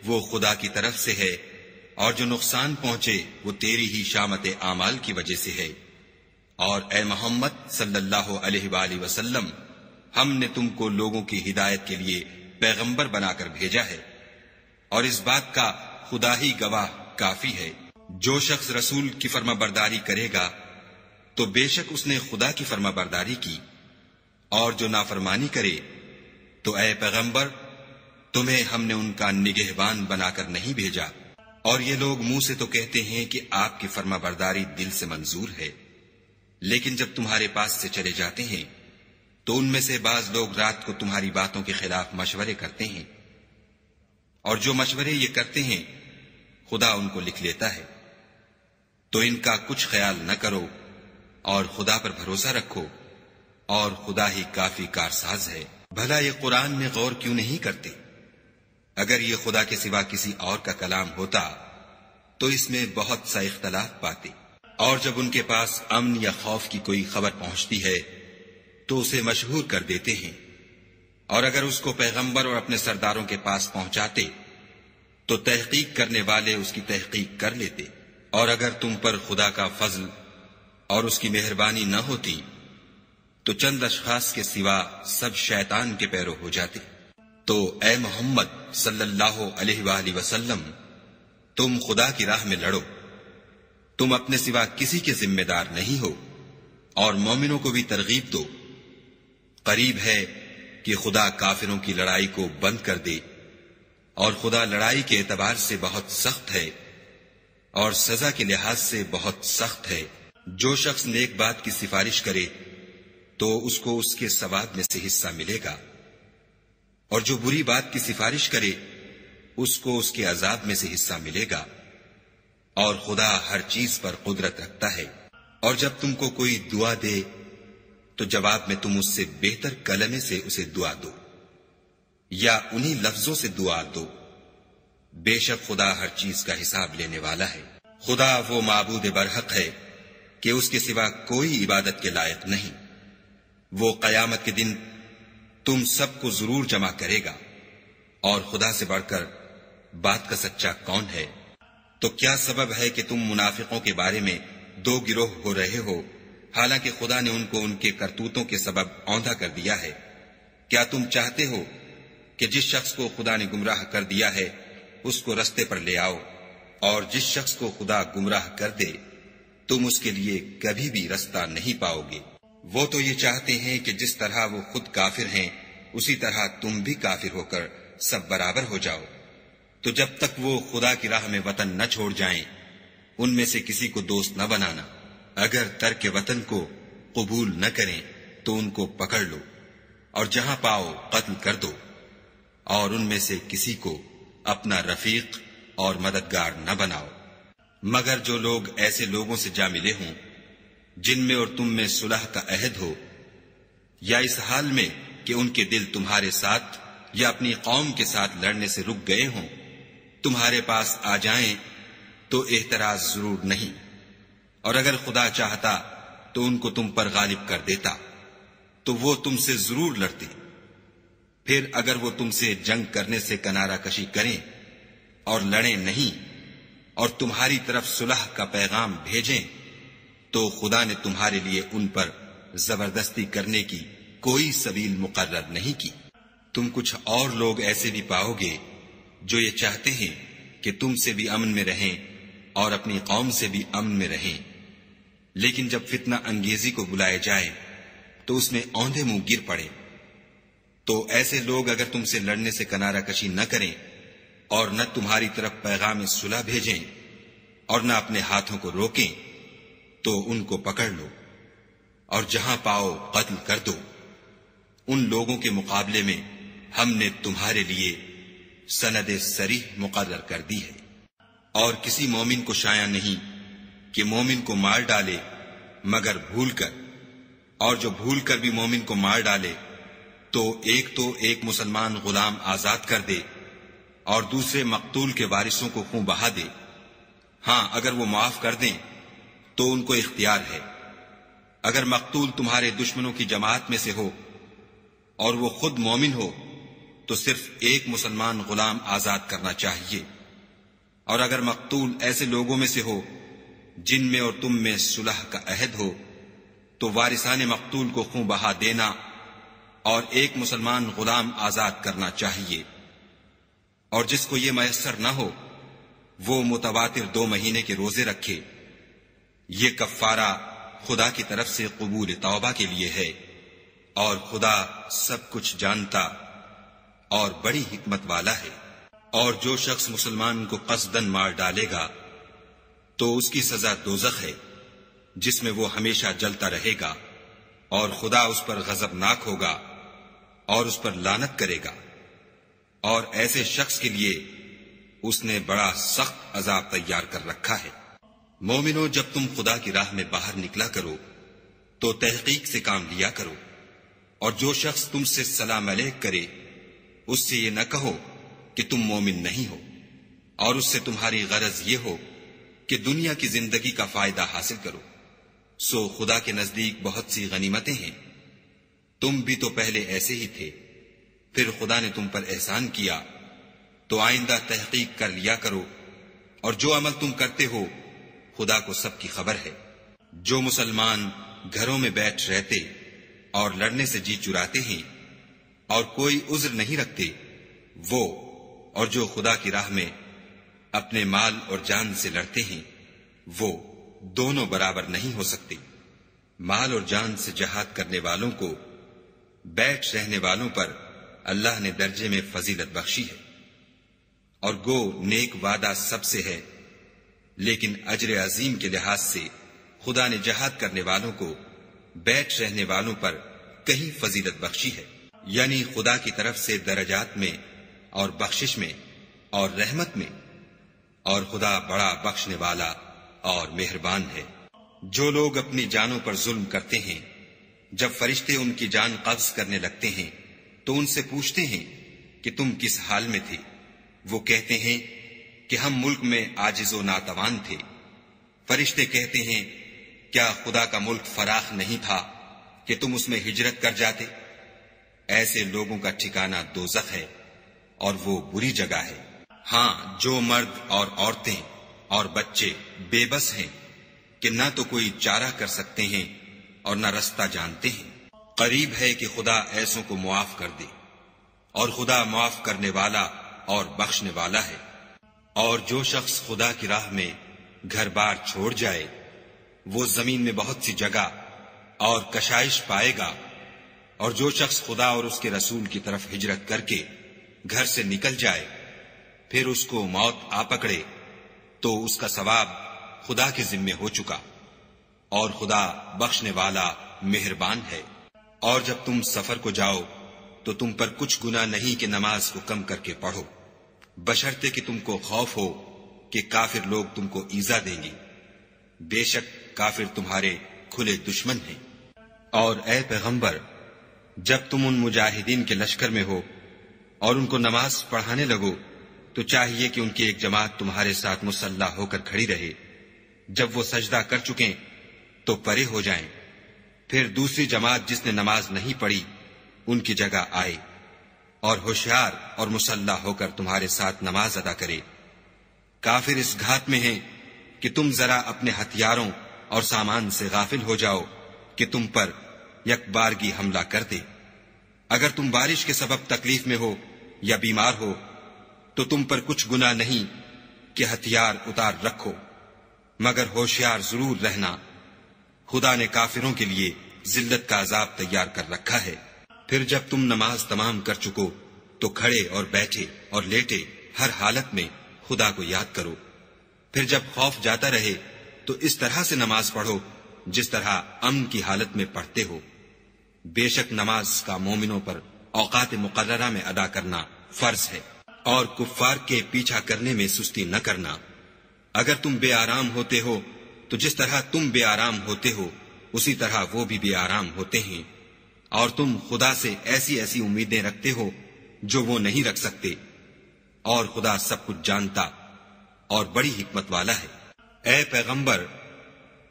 وہ خدا کی طرف سے ہے، اور جو نقصان پہنچے وہ تیری ہی شامت اعمال کی وجہ سے ہے۔ اور اے محمد صلی اللہ علیہ وآلہ وسلم، ہم نے تم کو لوگوں کی ہدایت کے لیے پیغمبر بنا کر بھیجا ہے، اور اس بات کا خدا ہی گواہ کافی ہے۔ جو شخص رسول کی فرما برداری کرے گا تو بے شک اس نے خدا کی فرما برداری کی، اور جو نافرمانی کرے تو اے پیغمبر تمہیں ہم نے ان کا نگہبان بنا کر نہیں بھیجا۔ اور یہ لوگ منہ سے تو کہتے ہیں کہ آپ کی فرما برداری دل سے منظور ہے، لیکن جب تمہارے پاس سے چلے جاتے ہیں تو ان میں سے بعض لوگ رات کو تمہاری باتوں کے خلاف مشورے کرتے ہیں، اور جو مشورے یہ کرتے ہیں خدا ان کو لکھ لیتا ہے۔ تو ان کا کچھ خیال نہ کرو اور خدا پر بھروسہ رکھو، اور خدا ہی کافی کارساز ہے۔ بھلا یہ قرآن میں غور کیوں نہیں کرتے؟ اگر یہ خدا کے سوا کسی اور کا کلام ہوتا تو اس میں بہت سا اختلاف پاتے۔ اور جب ان کے پاس امن یا خوف کی کوئی خبر پہنچتی ہے تو اسے مشہور کر دیتے ہیں، اور اگر اس کو پیغمبر اور اپنے سرداروں کے پاس پہنچاتے تو تحقیق کرنے والے اس کی تحقیق کر لیتے۔ اور اگر تم پر خدا کا فضل اور اس کی مہربانی نہ ہوتی تو چند اشخاص کے سوا سب شیطان کے پیرو ہو جاتے۔ تو اے محمد صلی اللہ علیہ وآلہ وسلم، تم خدا کی راہ میں لڑو، تم اپنے سوا کسی کے ذمہ دار نہیں ہو، اور مومنوں کو بھی ترغیب دو۔ قریب ہے کہ خدا کافروں کی لڑائی کو بند کر دے، اور خدا لڑائی کے اعتبار سے بہت سخت ہے اور سزا کے لحاظ سے بہت سخت ہے۔ جو شخص نیک بات کی سفارش کرے تو اس کو اس کے ثواب میں سے حصہ ملے گا، اور جو بری بات کی سفارش کرے اس کو اس کے عذاب میں سے حصہ ملے گا، اور خدا ہر چیز پر قدرت رکھتا ہے۔ اور جب تم کو کوئی دعا دے تو جواب میں تم اس سے بہتر کلمے سے اسے دعا دو، یا انہی لفظوں سے دعا دو، بے شک خدا ہر چیز کا حساب لینے والا ہے۔ خدا وہ معبود برحق ہے کہ اس کے سوا کوئی عبادت کے لائق نہیں۔ وہ قیامت کے دن تم سب کو ضرور جمع کرے گا، اور خدا سے بڑھ کر بات کا سچا کون ہے؟ تو کیا سبب ہے کہ تم منافقوں کے بارے میں دو گروہ ہو رہے ہو، حالانکہ خدا نے ان کو ان کے کرتوتوں کے سبب اوندھا کر دیا ہے؟ کیا تم چاہتے ہو کہ جس شخص کو خدا نے گمراہ کر دیا ہے اس کو رستے پر لے آؤ، اور جس شخص کو خدا گمراہ کر دے تم اس کے لیے کبھی بھی رستہ نہیں پاؤ گے؟ وہ تو یہ چاہتے ہیں کہ جس طرح وہ خود کافر ہیں اسی طرح تم بھی کافر ہو کر سب برابر ہو جاؤ۔ تو جب تک وہ خدا کی راہ میں وطن نہ چھوڑ جائیں ان میں سے کسی کو دوست نہ بنانا۔ اگر ترک وطن کو قبول نہ کریں تو ان کو پکڑ لو، اور جہاں پاؤ قتل کر دو، اور ان میں سے کسی کو اپنا رفیق اور مددگار نہ بناؤ، مگر جو لوگ ایسے لوگوں سے جا ملے ہوں جن میں اور تم میں صلح کا عہد ہو، یا اس حال میں کہ ان کے دل تمہارے ساتھ یا اپنی قوم کے ساتھ لڑنے سے رک گئے ہوں، تمہارے پاس آ جائیں تو اعتراض ضرور نہیں، اور اگر خدا چاہتا تو ان کو تم پر غالب کر دیتا تو وہ تم سے ضرور لڑتے۔ پھر اگر وہ تم سے جنگ کرنے سے کنارہ کشی کریں اور لڑیں نہیں اور تمہاری طرف صلح کا پیغام بھیجیں تو خدا نے تمہارے لیے ان پر زبردستی کرنے کی کوئی سبیل مقرر نہیں کی۔ تم کچھ اور لوگ ایسے بھی پاؤ گے جو یہ چاہتے ہیں کہ تم سے بھی امن میں رہیں اور اپنی قوم سے بھی امن میں رہیں، لیکن جب فتنہ انگیزی کو بلائے جائے تو اس میں اوندھے منہ گر پڑے۔ تو ایسے لوگ اگر تم سے لڑنے سے کنارہ کشی نہ کریں اور نہ تمہاری طرف پیغام صلح بھیجیں اور نہ اپنے ہاتھوں کو روکیں تو ان کو پکڑ لو، اور جہاں پاؤ قتل کر دو۔ ان لوگوں کے مقابلے میں ہم نے تمہارے لیے سند صریح مقرر کر دی ہے، اور کسی مومن کو شایع نہیں کہ مومن کو مار ڈالے مگر بھول کر، اور جو بھول کر بھی مومن کو مار ڈالے تو ایک مسلمان غلام آزاد کر دے اور دوسرے مقتول کے وارثوں کو خون بہا دے۔ ہاں اگر وہ معاف کر دیں تو ان کو اختیار ہے۔ اگر مقتول تمہارے دشمنوں کی جماعت میں سے ہو اور وہ خود مومن ہو تو صرف ایک مسلمان غلام آزاد کرنا چاہیے، اور اگر مقتول ایسے لوگوں میں سے ہو جن میں اور تم میں صلح کا عہد ہو تو وارثان مقتول کو خوں بہا دینا اور ایک مسلمان غلام آزاد کرنا چاہیے، اور جس کو یہ میسر نہ ہو وہ متواتر 2 مہینے کے روزے رکھے۔ یہ کفارہ خدا کی طرف سے قبول توبہ کے لیے ہے، اور خدا سب کچھ جانتا اور بڑی حکمت والا ہے۔ اور جو شخص مسلمان کو قصدن مار ڈالے گا تو اس کی سزا دوزخ ہے، جس میں وہ ہمیشہ جلتا رہے گا، اور خدا اس پر غضبناک ہوگا اور اس پر لعنت کرے گا، اور ایسے شخص کے لیے اس نے بڑا سخت عذاب تیار کر رکھا ہے۔ مومنو، جب تم خدا کی راہ میں باہر نکلا کرو تو تحقیق سے کام لیا کرو، اور جو شخص تم سے سلام علیک کرے اس سے یہ نہ کہو کہ تم مومن نہیں ہو، اور اس سے تمہاری غرض یہ ہو کہ دنیا کی زندگی کا فائدہ حاصل کرو۔ سو خدا کے نزدیک بہت سی غنیمتیں ہیں، تم بھی تو پہلے ایسے ہی تھے، پھر خدا نے تم پر احسان کیا، تو آئندہ تحقیق کر لیا کرو، اور جو عمل تم کرتے ہو خدا کو سب کی خبر ہے۔ جو مسلمان گھروں میں بیٹھ رہتے اور لڑنے سے جی چراتے ہیں اور کوئی عذر نہیں رکھتے، وہ اور جو خدا کی راہ میں اپنے مال اور جان سے لڑتے ہیں وہ دونوں برابر نہیں ہو سکتے۔ مال اور جان سے جہاد کرنے والوں کو بیٹھ رہنے والوں پر اللہ نے درجے میں فضیلت بخشی ہے، اور گو نیک وعدہ سب سے ہے، لیکن اجر عظیم کے لحاظ سے خدا نے جہاد کرنے والوں کو بیٹھ رہنے والوں پر کہیں فضیلت بخشی ہے، یعنی خدا کی طرف سے درجات میں اور بخشش میں اور رحمت میں، اور خدا بڑا بخشنے والا اور مہربان ہے۔ جو لوگ اپنی جانوں پر ظلم کرتے ہیں، جب فرشتے ان کی جان قبض کرنے لگتے ہیں تو ان سے پوچھتے ہیں کہ تم کس حال میں تھے؟ وہ کہتے ہیں کہ ہم ملک میں عاجز و ناتوان تھے۔ فرشتے کہتے ہیں کیا خدا کا ملک فراخ نہیں تھا کہ تم اس میں ہجرت کر جاتے؟ ایسے لوگوں کا ٹھکانہ دوزخ ہے، اور وہ بری جگہ ہے۔ ہاں، جو مرد اور عورتیں اور بچے بے بس ہیں کہ نہ تو کوئی چارہ کر سکتے ہیں اور نہ رستہ جانتے ہیں، قریب ہے کہ خدا ایسوں کو معاف کر دے، اور خدا معاف کرنے والا اور بخشنے والا ہے۔ اور جو شخص خدا کی راہ میں گھر بار چھوڑ جائے وہ زمین میں بہت سی جگہ اور کشائش پائے گا، اور جو شخص خدا اور اس کے رسول کی طرف ہجرت کر کے گھر سے نکل جائے پھر اس کو موت آ پکڑے تو اس کا ثواب خدا کے ذمے ہو چکا، اور خدا بخشنے والا مہربان ہے۔ اور جب تم سفر کو جاؤ تو تم پر کچھ گناہ نہیں کہ نماز کو کم کر کے پڑھو، بشرطے کہ تم کو خوف ہو کہ کافر لوگ تم کو ایذا دیں گے، بے شک کافر تمہارے کھلے دشمن ہیں۔ اور اے پیغمبر، جب تم ان مجاہدین کے لشکر میں ہو اور ان کو نماز پڑھانے لگو تو چاہیے کہ ان کی ایک جماعت تمہارے ساتھ مسلح ہو کر کھڑی رہے، جب وہ سجدہ کر چکیں تو پرے ہو جائیں، پھر دوسری جماعت جس نے نماز نہیں پڑھی ان کی جگہ آئے، اور ہوشیار اور مسلح ہو کر تمہارے ساتھ نماز ادا کرے۔ کافر اس گھات میں ہیں کہ تم ذرا اپنے ہتھیاروں اور سامان سے غافل ہو جاؤ کہ تم پر یک بارگی حملہ کر دے۔ اگر تم بارش کے سبب تکلیف میں ہو یا بیمار ہو تو تم پر کچھ گناہ نہیں کہ ہتھیار اتار رکھو، مگر ہوشیار ضرور رہنا، خدا نے کافروں کے لیے ذلت کا عذاب تیار کر رکھا ہے۔ پھر جب تم نماز تمام کر چکو تو کھڑے اور بیٹھے اور لیٹے ہر حالت میں خدا کو یاد کرو، پھر جب خوف جاتا رہے تو اس طرح سے نماز پڑھو جس طرح امن کی حالت میں پڑھتے ہو۔ بے شک نماز کا مومنوں پر اوقات مقررہ میں ادا کرنا فرض ہے، اور کفار کے پیچھا کرنے میں سستی نہ کرنا۔ اگر تم بے آرام ہوتے ہو تو جس طرح تم بے آرام ہوتے ہو اسی طرح وہ بھی بے آرام ہوتے ہیں، اور تم خدا سے ایسی ایسی امیدیں رکھتے ہو جو وہ نہیں رکھ سکتے، اور خدا سب کچھ جانتا اور بڑی حکمت والا ہے۔ اے پیغمبر،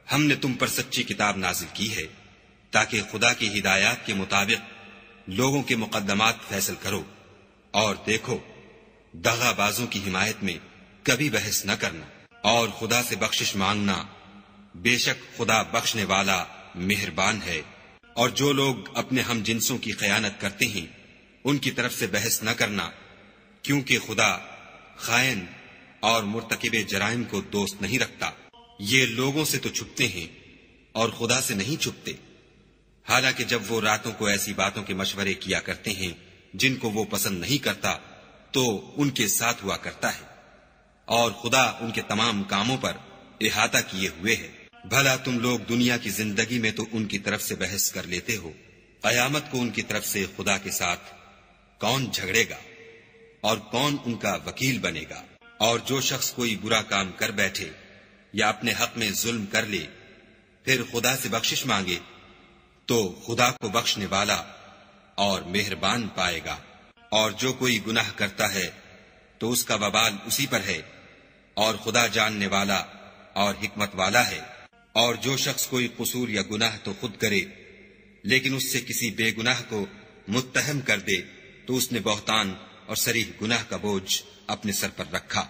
ہم نے تم پر سچی کتاب نازل کی ہے تاکہ خدا کی ہدایات کے مطابق لوگوں کے مقدمات فیصل کرو، اور دیکھو دغا بازوں کی حمایت میں کبھی بحث نہ کرنا، اور خدا سے بخشش مانگنا، بے شک خدا بخشنے والا مہربان ہے۔ اور جو لوگ اپنے ہم جنسوں کی خیانت کرتے ہیں ان کی طرف سے بحث نہ کرنا، کیونکہ خدا خائن اور مرتکب جرائم کو دوست نہیں رکھتا۔ یہ لوگوں سے تو چھپتے ہیں اور خدا سے نہیں چھپتے، حالانکہ جب وہ راتوں کو ایسی باتوں کے مشورے کیا کرتے ہیں جن کو وہ پسند نہیں کرتا تو ان کے ساتھ ہوا کرتا ہے، اور خدا ان کے تمام کاموں پر احاطہ کیے ہوئے ہے۔ بھلا تم لوگ دنیا کی زندگی میں تو ان کی طرف سے بحث کر لیتے ہو، قیامت کو ان کی طرف سے خدا کے ساتھ کون جھگڑے گا اور کون ان کا وکیل بنے گا؟ اور جو شخص کوئی برا کام کر بیٹھے یا اپنے حق میں ظلم کر لے پھر خدا سے بخشش مانگے تو خدا کو بخشنے والا اور مہربان پائے گا، اور جو کوئی گناہ کرتا ہے تو اس کا وبال اسی پر ہے، اور خدا جاننے والا اور حکمت والا ہے۔ اور جو شخص کوئی قصور یا گناہ تو خود کرے لیکن اس سے کسی بے گناہ کو متہم کر دے تو اس نے بہتان اور صریح گناہ کا بوجھ اپنے سر پر رکھا۔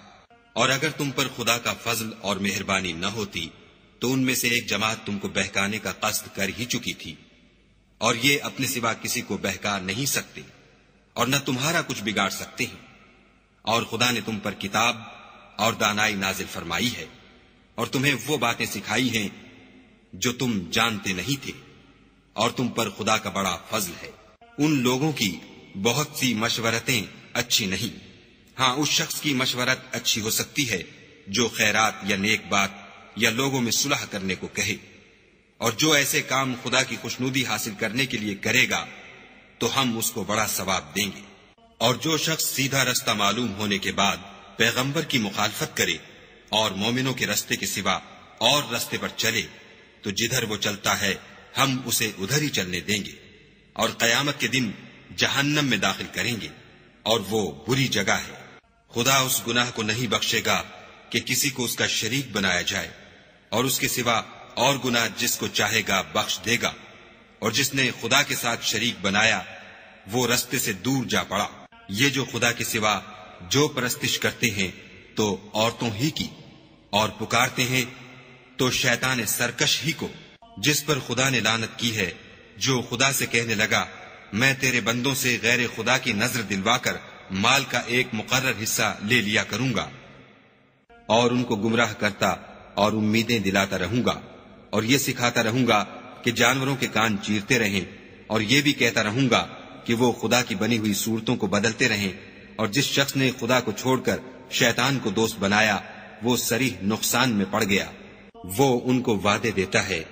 اور اگر تم پر خدا کا فضل اور مہربانی نہ ہوتی تو ان میں سے ایک جماعت تم کو بہکانے کا قصد کر ہی چکی تھی، اور یہ اپنے سوا کسی کو بہکا نہیں سکتے اور نہ تمہارا کچھ بگاڑ سکتے ہیں۔ اور خدا نے تم پر کتاب اور دانائی نازل فرمائی ہے، اور تمہیں وہ باتیں سکھائی ہیں جو تم جانتے نہیں تھے، اور تم پر خدا کا بڑا فضل ہے۔ ان لوگوں کی بہت سی مشورتیں اچھی نہیں، ہاں اس شخص کی مشورت اچھی ہو سکتی ہے جو خیرات یا نیک بات یا لوگوں میں صلح کرنے کو کہے، اور جو ایسے کام خدا کی خوشنودی حاصل کرنے کے لیے کرے گا تو ہم اس کو بڑا ثواب دیں گے۔ اور جو شخص سیدھا رستہ معلوم ہونے کے بعد پیغمبر کی مخالفت کرے اور مومنوں کے رستے کے سوا اور رستے پر چلے تو جدھر وہ چلتا ہے ہم اسے ادھر ہی چلنے دیں گے، اور قیامت کے دن جہنم میں داخل کریں گے، اور وہ بری جگہ ہے۔ خدا اس گناہ کو نہیں بخشے گا کہ کسی کو اس کا شریک بنایا جائے، اور اس کے سوا اور گناہ جس کو چاہے گا بخش دے گا، اور جس نے خدا کے ساتھ شریک بنایا وہ رستے سے دور جا پڑا۔ یہ جو خدا کے سوا جو پرستش کرتے ہیں تو عورتوں ہی کی، اور پکارتے ہیں تو شیطان سرکش ہی کو، جس پر خدا نے لعنت کی ہے، جو خدا سے کہنے لگا میں تیرے بندوں سے غیر خدا کی نظر دلوا کر مال کا ایک مقرر حصہ لے لیا کروں گا، اور ان کو گمراہ کرتا اور امیدیں دلاتا رہوں گا، اور یہ سکھاتا رہوں گا کہ جانوروں کے کان چیرتے رہیں، اور یہ بھی کہتا رہوں گا کہ وہ خدا کی بنی ہوئی صورتوں کو بدلتے رہیں، اور جس شخص نے خدا کو چھوڑ کر شیطان کو دوست بنایا وہ صریح نقصان میں پڑ گیا۔ وہ ان کو وعدے دیتا ہے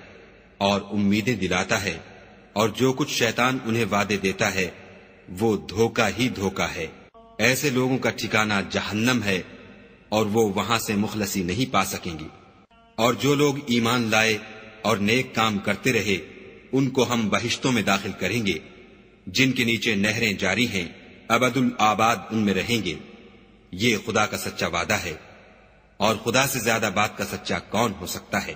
اور امیدیں دلاتا ہے، اور جو کچھ شیطان انہیں وعدے دیتا ہے وہ دھوکہ ہی دھوکہ ہے۔ ایسے لوگوں کا ٹھکانہ جہنم ہے، اور وہ وہاں سے مخلصی نہیں پا سکیں گے۔ اور جو لوگ ایمان لائے اور نیک کام کرتے رہے ان کو ہم بہشتوں میں داخل کریں گے جن کے نیچے نہریں جاری ہیں، ابد الآباد ان میں رہیں گے۔ یہ خدا کا سچا وعدہ ہے، اور خدا سے زیادہ بات کا سچا کون ہو سکتا ہے؟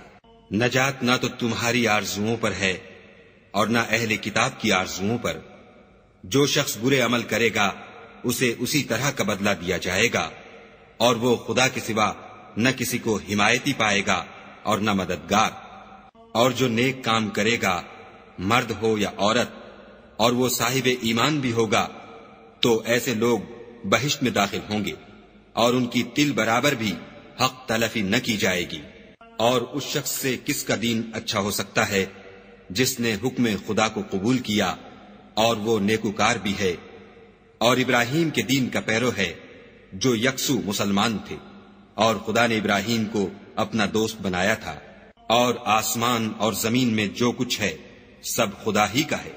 نجات نہ تو تمہاری آرزوؤں پر ہے اور نہ اہل کتاب کی آرزوؤں پر۔ جو شخص برے عمل کرے گا اسے اسی طرح کا بدلہ دیا جائے گا، اور وہ خدا کے سوا نہ کسی کو حمایتی پائے گا اور نہ مددگار۔ اور جو نیک کام کرے گا مرد ہو یا عورت اور وہ صاحب ایمان بھی ہوگا تو ایسے لوگ بہشت میں داخل ہوں گے، اور ان کی تل برابر بھی حق تلفی نہ کی جائے گی۔ اور اس شخص سے کس کا دین اچھا ہو سکتا ہے جس نے حکم خدا کو قبول کیا اور وہ نیکوکار بھی ہے، اور ابراہیم کے دین کا پیرو ہے جو یکسو مسلمان تھے، اور خدا نے ابراہیم کو اپنا دوست بنایا تھا۔ اور آسمان اور زمین میں جو کچھ ہے سب خدا ہی کا ہے،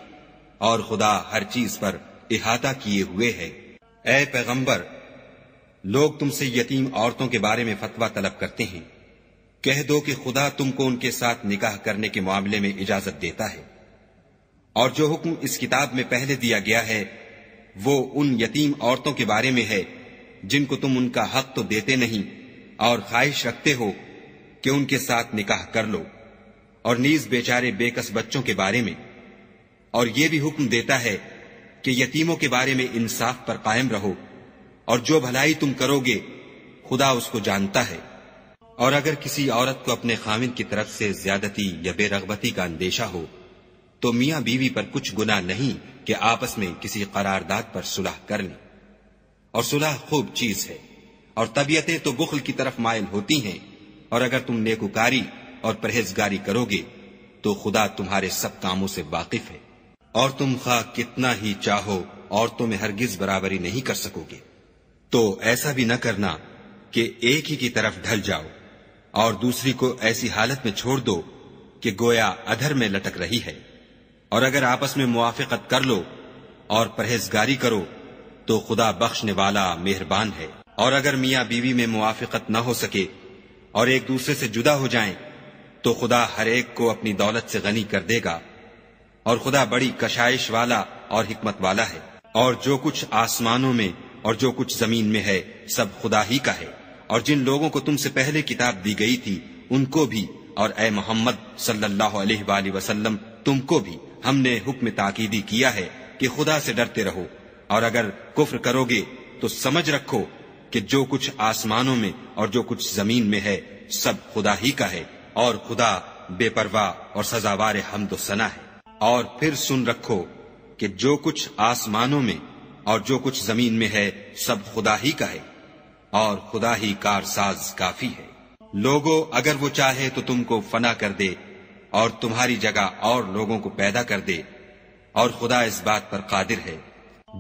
اور خدا ہر چیز پر احاطہ کیے ہوئے ہے۔ اے پیغمبر، لوگ تم سے یتیم عورتوں کے بارے میں فتویٰ طلب کرتے ہیں، کہہ دو کہ خدا تم کو ان کے ساتھ نکاح کرنے کے معاملے میں اجازت دیتا ہے، اور جو حکم اس کتاب میں پہلے دیا گیا ہے وہ ان یتیم عورتوں کے بارے میں ہے جن کو تم ان کا حق تو دیتے نہیں اور خواہش رکھتے ہو کہ ان کے ساتھ نکاح کر لو، اور نیز بیچارے بے کس بچوں کے بارے میں۔ اور یہ بھی حکم دیتا ہے کہ یتیموں کے بارے میں انصاف پر قائم رہو، اور جو بھلائی تم کرو گے خدا اس کو جانتا ہے۔ اور اگر کسی عورت کو اپنے خاوند کی طرف سے زیادتی یا بے رغبتی کا اندیشہ ہو تو میاں بیوی پر کچھ گناہ نہیں کہ آپس میں کسی قرارداد پر صلح کر لیں، اور صلح خوب چیز ہے، اور طبیعتیں تو بخل کی طرف مائل ہوتی ہیں، اور اگر تم نیکوکاری اور پرہیزگاری کرو گے تو خدا تمہارے سب کاموں سے واقف ہے، اور تم خواہ کتنا ہی چاہو عورتوں میں ہرگز برابری نہیں کر سکو گے۔ تو ایسا بھی نہ کرنا کہ ایک ہی کی طرف ڈھل جاؤ اور دوسری کو ایسی حالت میں چھوڑ دو کہ گویا ادھر میں لٹک رہی ہے، اور اگر آپس میں موافقت کر لو اور پرہیزگاری کرو تو خدا بخشنے والا مہربان ہے۔ اور اگر میاں بیوی میں موافقت نہ ہو سکے اور ایک دوسرے سے جدا ہو جائیں تو خدا ہر ایک کو اپنی دولت سے غنی کر دے گا، اور خدا بڑی کشائش والا اور حکمت والا ہے۔ اور جو کچھ آسمانوں میں اور جو کچھ زمین میں ہے سب خدا ہی کا ہے، اور جن لوگوں کو تم سے پہلے کتاب دی گئی تھی ان کو بھی، اور اے محمد صلی اللہ علیہ وآلہ وسلم تم کو بھی ہم نے حکم تاکیدی کیا ہے کہ خدا سے ڈرتے رہو، اور اگر کفر کرو گے تو سمجھ رکھو کہ جو کچھ آسمانوں میں اور جو کچھ زمین میں ہے سب خدا ہی کا ہے، اور خدا بے پرواہ اور سزاوار حمد و ثنا ہے۔ اور پھر سن رکھو کہ جو کچھ آسمانوں میں اور جو کچھ زمین میں ہے سب خدا ہی کا ہے، اور خدا ہی کارساز کافی ہے۔ لوگو اگر وہ چاہے تو تم کو فنا کر دے اور تمہاری جگہ اور لوگوں کو پیدا کر دے، اور خدا اس بات پر قادر ہے۔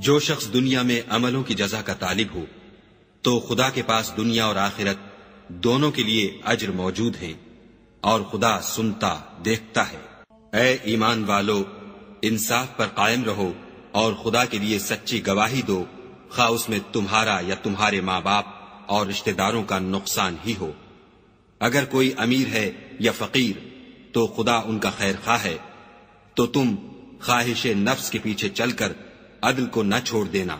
جو شخص دنیا میں عملوں کی جزا کا طالب ہو تو خدا کے پاس دنیا اور آخرت دونوں کے لیے اجر موجود ہے، اور خدا سنتا دیکھتا ہے۔ اے ایمان والو، انصاف پر قائم رہو اور خدا کے لیے سچی گواہی دو، خواہ اس میں تمہارا یا تمہارے ماں باپ اور رشتہ داروں کا نقصان ہی ہو۔ اگر کوئی امیر ہے یا فقیر تو خدا ان کا خیر خواہ ہے، تو تم خواہش نفس کے پیچھے چل کر عدل کو نہ چھوڑ دینا۔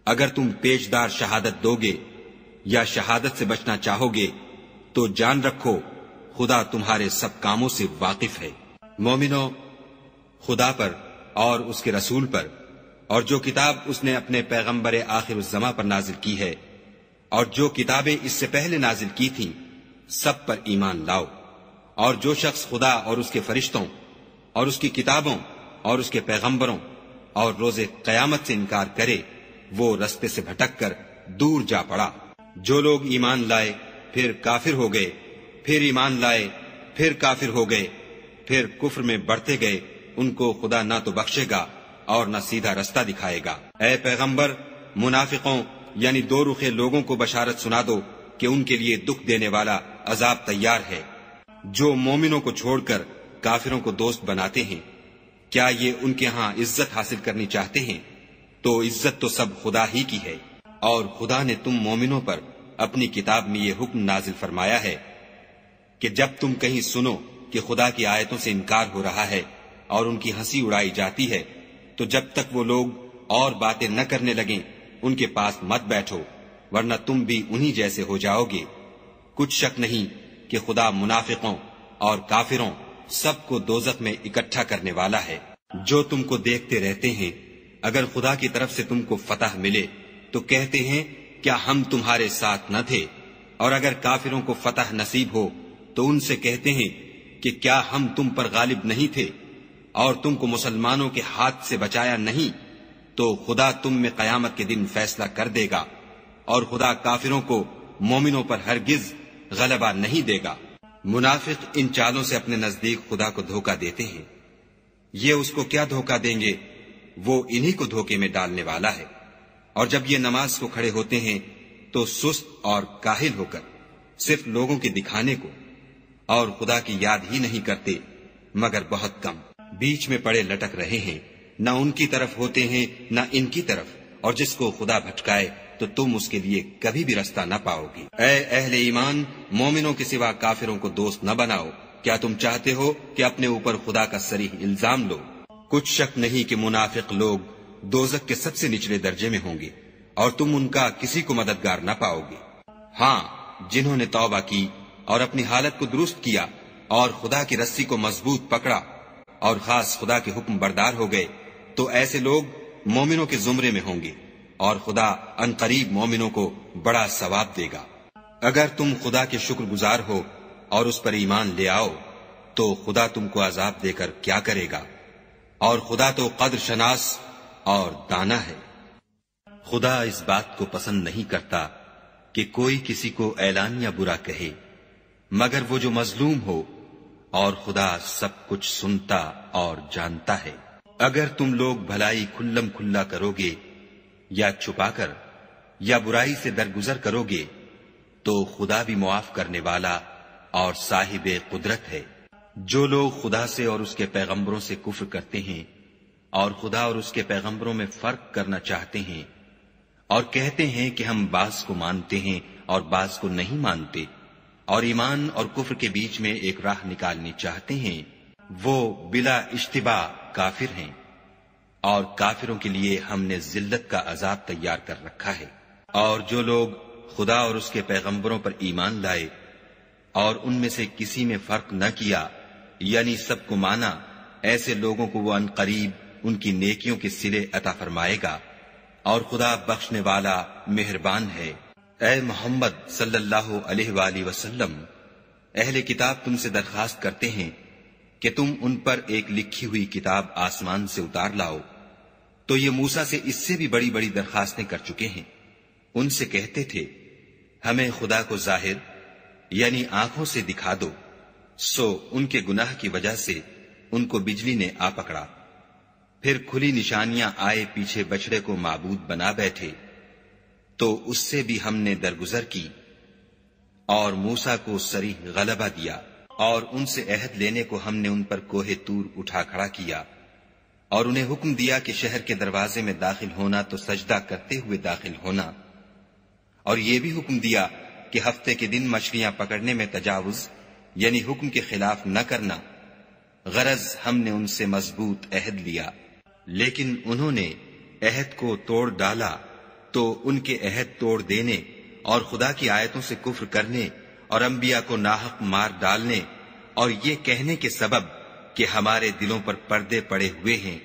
اگر تم پیشدار شہادت دو گے یا شہادت سے بچنا چاہو گے تو جان رکھو خدا تمہارے سب کاموں سے واقف ہے۔ مومنو، خدا پر اور اس کے رسول پر اور جو کتاب اس نے اپنے پیغمبر آخر الزماں پر نازل کی ہے اور جو کتابیں اس سے پہلے نازل کی تھیں سب پر ایمان لاؤ۔ اور جو شخص خدا اور اس کے فرشتوں اور اس کی کتابوں اور اس کے پیغمبروں اور روز قیامت سے انکار کرے وہ رستے سے بھٹک کر دور جا پڑا۔ جو لوگ ایمان لائے پھر کافر ہو گئے، پھر ایمان لائے پھر کافر ہو گئے، پھر کفر میں بڑھتے گئے، ان کو خدا نہ تو بخشے گا اور نہ سیدھا رستہ دکھائے گا۔ اے پیغمبر، منافقوں یعنی دو رخے لوگوں کو بشارت سنا دو کہ ان کے لیے دکھ دینے والا عذاب تیار ہے۔ جو مومنوں کو چھوڑ کر کافروں کو دوست بناتے ہیں، کیا یہ ان کے ہاں عزت حاصل کرنی چاہتے ہیں؟ تو عزت تو سب خدا ہی کی ہے۔ اور خدا نے تم مومنوں پر اپنی کتاب میں یہ حکم نازل فرمایا ہے کہ جب تم کہیں سنو کہ خدا کی آیتوں سے انکار ہو رہا ہے اور ان کی ہنسی اڑائی جاتی ہے تو جب تک وہ لوگ اور باتیں نہ کرنے لگیں ان کے پاس مت بیٹھو، ورنہ تم بھی انہی جیسے ہو جاؤ گے۔ کچھ شک نہیں کہ خدا منافقوں اور کافروں سب کو دوزخ میں اکٹھا کرنے والا ہے۔ جو تم کو دیکھتے رہتے ہیں، اگر خدا کی طرف سے تم کو فتح ملے تو کہتے ہیں کیا ہم تمہارے ساتھ نہ تھے، اور اگر کافروں کو فتح نصیب ہو تو ان سے کہتے ہیں کہ کیا ہم تم پر غالب نہیں تھے اور تم کو مسلمانوں کے ہاتھ سے بچایا نہیں، تو خدا تم میں قیامت کے دن فیصلہ کر دے گا، اور خدا کافروں کو مومنوں پر ہرگز غلبہ نہیں دے گا۔ منافق ان چالوں سے اپنے نزدیک خدا کو دھوکہ دیتے ہیں، یہ اس کو کیا دھوکہ دیں گے، وہ انہی کو دھوکے میں ڈالنے والا ہے۔ اور جب یہ نماز کو کھڑے ہوتے ہیں تو سست اور کاہل ہو کر صرف لوگوں کے دکھانے کو اور خدا کی یاد ہی نہیں کرتے مگر بہت کم، بیچ میں پڑے لٹک رہے ہیں، نہ ان کی طرف ہوتے ہیں نہ ان کی طرف، اور جس کو خدا بھٹکائے تو تم اس کے لیے کبھی بھی رستہ نہ پاؤ گی۔ اے اہل ایمان، مومنوں کے سوا کافروں کو دوست نہ بناؤ۔ کیا تم چاہتے ہو کہ اپنے اوپر خدا کا صریح الزام لو؟ کچھ شک نہیں کہ منافق لوگ دوزخ کے سب سے نچلے درجے میں ہوں گے اور تم ان کا کسی کو مددگار نہ پاؤ گے۔ ہاں، جنہوں نے توبہ کی اور اپنی حالت کو درست کیا اور خدا کی رسی کو مضبوط پکڑا اور خاص خدا کے حکم بردار ہو گئے، تو ایسے لوگ مومنوں کے زمرے میں ہوں گے، اور خدا عنقریب مومنوں کو بڑا ثواب دے گا۔ اگر تم خدا کے شکر گزار ہو اور اس پر ایمان لے آؤ تو خدا تم کو عذاب دے کر کیا کرے گا، اور خدا تو قدر شناس اور دانا ہے۔ خدا اس بات کو پسند نہیں کرتا کہ کوئی کسی کو اعلانیہ برا کہے مگر وہ جو مظلوم ہو، اور خدا سب کچھ سنتا اور جانتا ہے۔ اگر تم لوگ بھلائی کھلم کھلا کرو گے یا چھپا کر یا برائی سے درگزر کرو گے تو خدا بھی معاف کرنے والا اور صاحب قدرت ہے۔ جو لوگ خدا سے اور اس کے پیغمبروں سے کفر کرتے ہیں اور خدا اور اس کے پیغمبروں میں فرق کرنا چاہتے ہیں اور کہتے ہیں کہ ہم بعض کو مانتے ہیں اور بعض کو نہیں مانتے، اور ایمان اور کفر کے بیچ میں ایک راہ نکالنی چاہتے ہیں، وہ بلا اشتباہ کافر ہیں، اور کافروں کے لیے ہم نے ذلت کا عذاب تیار کر رکھا ہے۔ اور جو لوگ خدا اور اس کے پیغمبروں پر ایمان لائے اور ان میں سے کسی میں فرق نہ کیا، یعنی سب کو مانا، ایسے لوگوں کو وہ عنقریب ان کی نیکیوں کے صلے عطا فرمائے گا، اور خدا بخشنے والا مہربان ہے۔ اے محمد صلی اللہ علیہ وآلہ وسلم، اہل کتاب تم سے درخواست کرتے ہیں کہ تم ان پر ایک لکھی ہوئی کتاب آسمان سے اتار لاؤ، تو یہ موسیٰ سے اس سے بھی بڑی بڑی درخواستیں کر چکے ہیں۔ ان سے کہتے تھے ہمیں خدا کو ظاہر یعنی آنکھوں سے دکھا دو، سو ان کے گناہ کی وجہ سے ان کو بجلی نے آ پکڑا، پھر کھلی نشانیاں آئے پیچھے بچڑے کو معبود بنا بیٹھے، تو اس سے بھی ہم نے درگزر کی اور موسیٰ کو صریح غلبہ دیا، اور ان سے عہد لینے کو ہم نے ان پر کوہ طور اٹھا کھڑا کیا، اور انہیں حکم دیا کہ شہر کے دروازے میں داخل ہونا تو سجدہ کرتے ہوئے داخل ہونا، اور یہ بھی حکم دیا کہ ہفتے کے دن مچھلیاں پکڑنے میں تجاوز یعنی حکم کے خلاف نہ کرنا، غرض ہم نے ان سے مضبوط عہد لیا، لیکن انہوں نے عہد کو توڑ ڈالا، تو ان کے عہد توڑ دینے اور خدا کی آیتوں سے کفر کرنے اور انبیاء کو ناحق مار ڈالنے اور یہ کہنے کے سبب کہ ہمارے دلوں پر پردے پڑے ہوئے ہیں،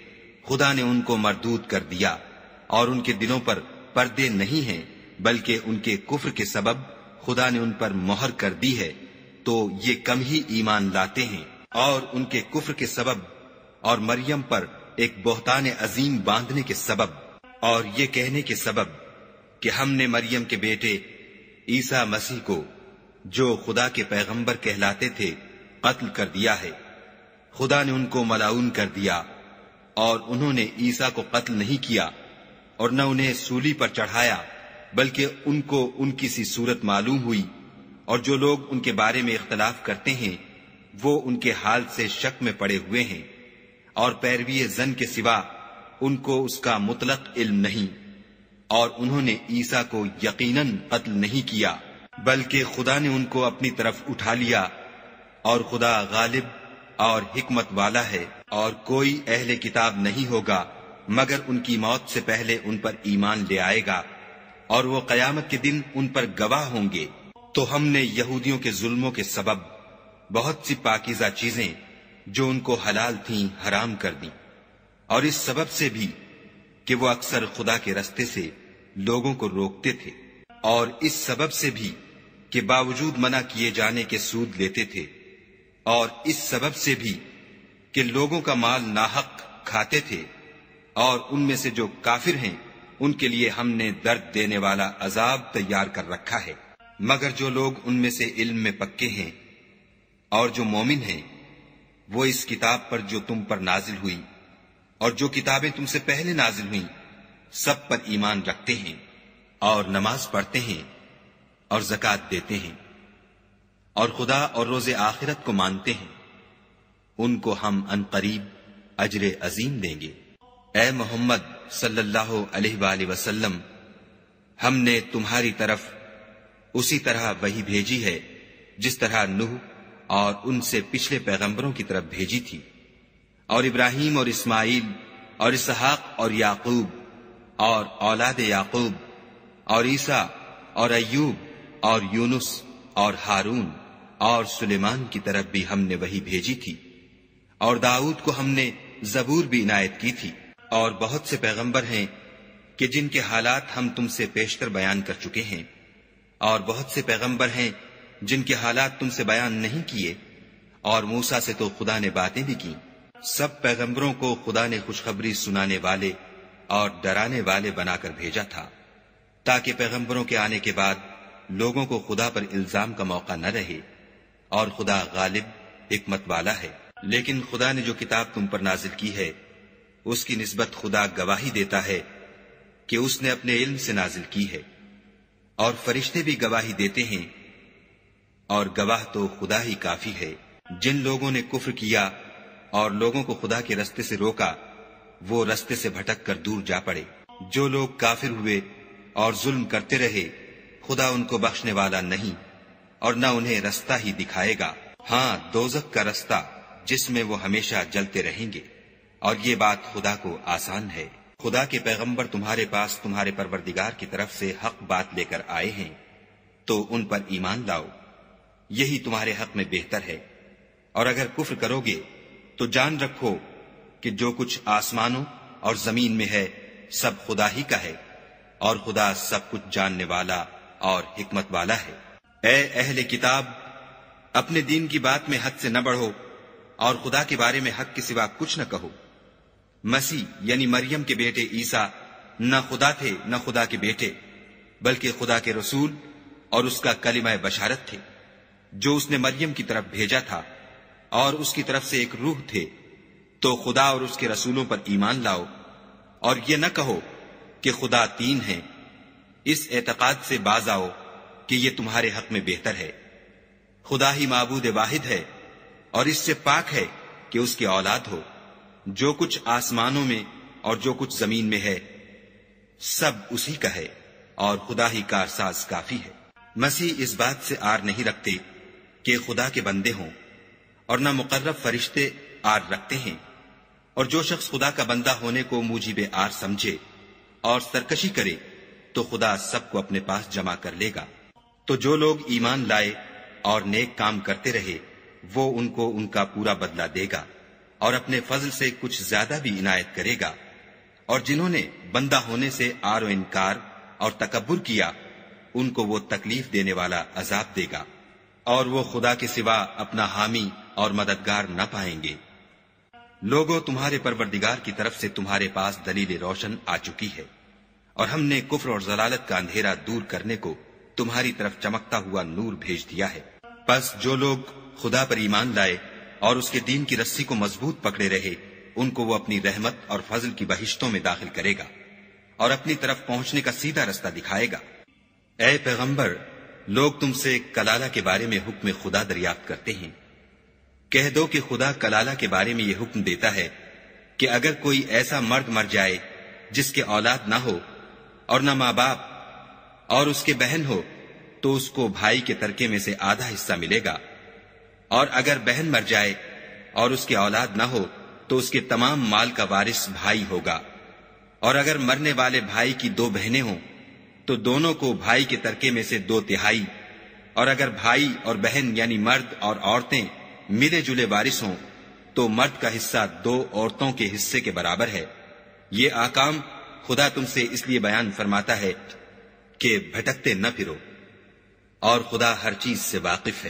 خدا نے ان کو مردود کر دیا، اور ان کے دلوں پر پردے نہیں ہیں بلکہ ان کے کفر کے سبب خدا نے ان پر مہر کر دی ہے، تو یہ کم ہی ایمان لاتے ہیں۔ اور ان کے کفر کے سبب اور مریم پر ایک بہتان عظیم باندھنے کے سبب اور یہ کہنے کے سبب کہ ہم نے مریم کے بیٹے عیسیٰ مسیح کو جو خدا کے پیغمبر کہلاتے تھے قتل کر دیا ہے، خدا نے ان کو ملعون کر دیا، اور انہوں نے عیسیٰ کو قتل نہیں کیا اور نہ انہیں سولی پر چڑھایا، بلکہ ان کو ان کی سی صورت معلوم ہوئی، اور جو لوگ ان کے بارے میں اختلاف کرتے ہیں وہ ان کے حال سے شک میں پڑے ہوئے ہیں، اور پیروی زن کے سوا ان کو اس کا مطلق علم نہیں، اور انہوں نے عیسیٰ کو یقیناً قتل نہیں کیا بلکہ خدا نے ان کو اپنی طرف اٹھا لیا، اور خدا غالب اور حکمت والا ہے، اور کوئی اہل کتاب نہیں ہوگا مگر ان کی موت سے پہلے ان پر ایمان لے آئے گا، اور وہ قیامت کے دن ان پر گواہ ہوں گے۔ تو ہم نے یہودیوں کے ظلموں کے سبب بہت سی پاکیزہ چیزیں جو ان کو حلال تھیں حرام کر دیں، اور اس سبب سے بھی کہ وہ اکثر خدا کے رستے سے لوگوں کو روکتے تھے، اور اس سبب سے بھی کہ باوجود منع کیے جانے کے سود لیتے تھے، اور اس سبب سے بھی کہ لوگوں کا مال ناحق کھاتے تھے، اور ان میں سے جو کافر ہیں ان کے لیے ہم نے درد دینے والا عذاب تیار کر رکھا ہے۔ مگر جو لوگ ان میں سے علم میں پکے ہیں اور جو مومن ہیں، وہ اس کتاب پر جو تم پر نازل ہوئی اور جو کتابیں تم سے پہلے نازل ہوئیں سب پر ایمان رکھتے ہیں، اور نماز پڑھتے ہیں اور زکوٰۃ دیتے ہیں، اور خدا اور روز آخرت کو مانتے ہیں، ان کو ہم عنقریب اجر عظیم دیں گے۔ اے محمد صلی اللہ علیہ وآلہ وسلم، ہم نے تمہاری طرف اسی طرح وحی بھیجی ہے جس طرح نوح اور ان سے پچھلے پیغمبروں کی طرف بھیجی تھی، اور ابراہیم اور اسماعیل اور اسحاق اور یعقوب اور اولاد یعقوب اور عیسیٰ اور ایوب اور یونس اور ہارون اور سلیمان کی طرف بھی ہم نے وحی بھیجی تھی، اور داؤد کو ہم نے زبور بھی عنایت کی تھی، اور بہت سے پیغمبر ہیں کہ جن کے حالات ہم تم سے پیشتر بیان کر چکے ہیں، اور بہت سے پیغمبر ہیں جن کے حالات تم سے بیان نہیں کیے، اور موسیٰ سے تو خدا نے باتیں بھی کی۔ سب پیغمبروں کو خدا نے خوشخبری سنانے والے اور ڈرانے والے بنا کر بھیجا تھا، تاکہ پیغمبروں کے آنے کے بعد لوگوں کو خدا پر الزام کا موقع نہ رہے، اور خدا غالب حکمت والا ہے۔ لیکن خدا نے جو کتاب تم پر نازل کی ہے، اس کی نسبت خدا گواہی دیتا ہے کہ اس نے اپنے علم سے نازل کی ہے، اور فرشتے بھی گواہی دیتے ہیں، اور گواہ تو خدا ہی کافی ہے۔ جن لوگوں نے کفر کیا اور لوگوں کو خدا کے رستے سے روکا، وہ رستے سے بھٹک کر دور جا پڑے۔ جو لوگ کافر ہوئے اور ظلم کرتے رہے، خدا ان کو بخشنے والا نہیں، اور نہ انہیں رستہ ہی دکھائے گا، ہاں دوزخ کا رستہ جس میں وہ ہمیشہ جلتے رہیں گے، اور یہ بات خدا کو آسان ہے۔ خدا کے پیغمبر تمہارے پاس تمہارے پروردگار کی طرف سے حق بات لے کر آئے ہیں، تو ان پر ایمان لاؤ، یہی تمہارے حق میں بہتر ہے۔ اور اگر کفر کرو گے تو جان رکھو کہ جو کچھ آسمانوں اور زمین میں ہے سب خدا ہی کا ہے، اور خدا سب کچھ جاننے والا اور حکمت والا ہے۔ اے اہل کتاب، اپنے دین کی بات میں حد سے نہ بڑھو، اور خدا کے بارے میں حق کے سوا کچھ نہ کہو۔ مسیح یعنی مریم کے بیٹے عیسیٰ نہ خدا تھے نہ خدا کے بیٹے، بلکہ خدا کے رسول اور اس کا کلمہ بشارت تھے، جو اس نے مریم کی طرف بھیجا تھا، اور اس کی طرف سے ایک روح تھے۔ تو خدا اور اس کے رسولوں پر ایمان لاؤ، اور یہ نہ کہو کہ خدا تین ہیں، اس اعتقاد سے باز آؤ کہ یہ تمہارے حق میں بہتر ہے۔ خدا ہی معبود واحد ہے، اور اس سے پاک ہے کہ اس کی اولاد ہو۔ جو کچھ آسمانوں میں اور جو کچھ زمین میں ہے سب اسی کا ہے، اور خدا ہی کارساز کافی ہے۔ مسیح اس بات سے آر نہیں رکھتے کہ خدا کے بندے ہوں، اور نہ مقرب فرشتے آر رکھتے ہیں، اور جو شخص خدا کا بندہ ہونے کو موجب آر سمجھے اور سرکشی کرے تو خدا سب کو اپنے پاس جمع کر لے گا۔ تو جو لوگ ایمان لائے اور نیک کام کرتے رہے، وہ ان کو ان کا پورا بدلہ دے گا، اور اپنے فضل سے کچھ زیادہ بھی عنایت کرے گا۔ اور جنہوں نے بندہ ہونے سے آر و انکار اور تکبر کیا، ان کو وہ تکلیف دینے والا عذاب دے گا، اور وہ خدا کے سوا اپنا حامی اور مددگار نہ پائیں گے۔ لوگوں، تمہارے پروردگار کی طرف سے تمہارے پاس دلیل روشن آ چکی ہے، اور ہم نے کفر اور ضلالت کا اندھیرا دور کرنے کو تمہاری طرف چمکتا ہوا نور بھیج دیا ہے۔ پس جو لوگ خدا پر ایمان لائے اور اس کے دین کی رسی کو مضبوط پکڑے رہے، ان کو وہ اپنی رحمت اور فضل کی بہشتوں میں داخل کرے گا، اور اپنی طرف پہنچنے کا سیدھا رستہ دکھائے گا۔ اے پیغمبر، لوگ تم سے کلالہ کے بارے میں حکم خدا دریافت کرتے ہیں۔ کہہ دو کہ خدا کلالہ کے بارے میں یہ حکم دیتا ہے کہ اگر کوئی ایسا مرد مر جائے جس کے اولاد نہ ہو اور نہ ماں باپ، اور اس کے بہن ہو، تو اس کو بھائی کے ترکے میں سے آدھا حصہ ملے گا، اور اگر بہن مر جائے اور اس کے اولاد نہ ہو تو اس کے تمام مال کا وارث بھائی ہوگا، اور اگر مرنے والے بھائی کی دو بہنیں ہوں تو دونوں کو بھائی کے ترکے میں سے 2/3، اور اگر بھائی اور بہن یعنی مرد اور عورتیں ملے جلے وارث ہوں تو مرد کا حصہ 2 عورتوں کے حصے کے برابر ہے۔ یہ احکام خدا تم سے اس لیے بیان فرماتا ہے کہ بھٹکتے نہ پھرو، اور خدا ہر چیز سے واقف ہے۔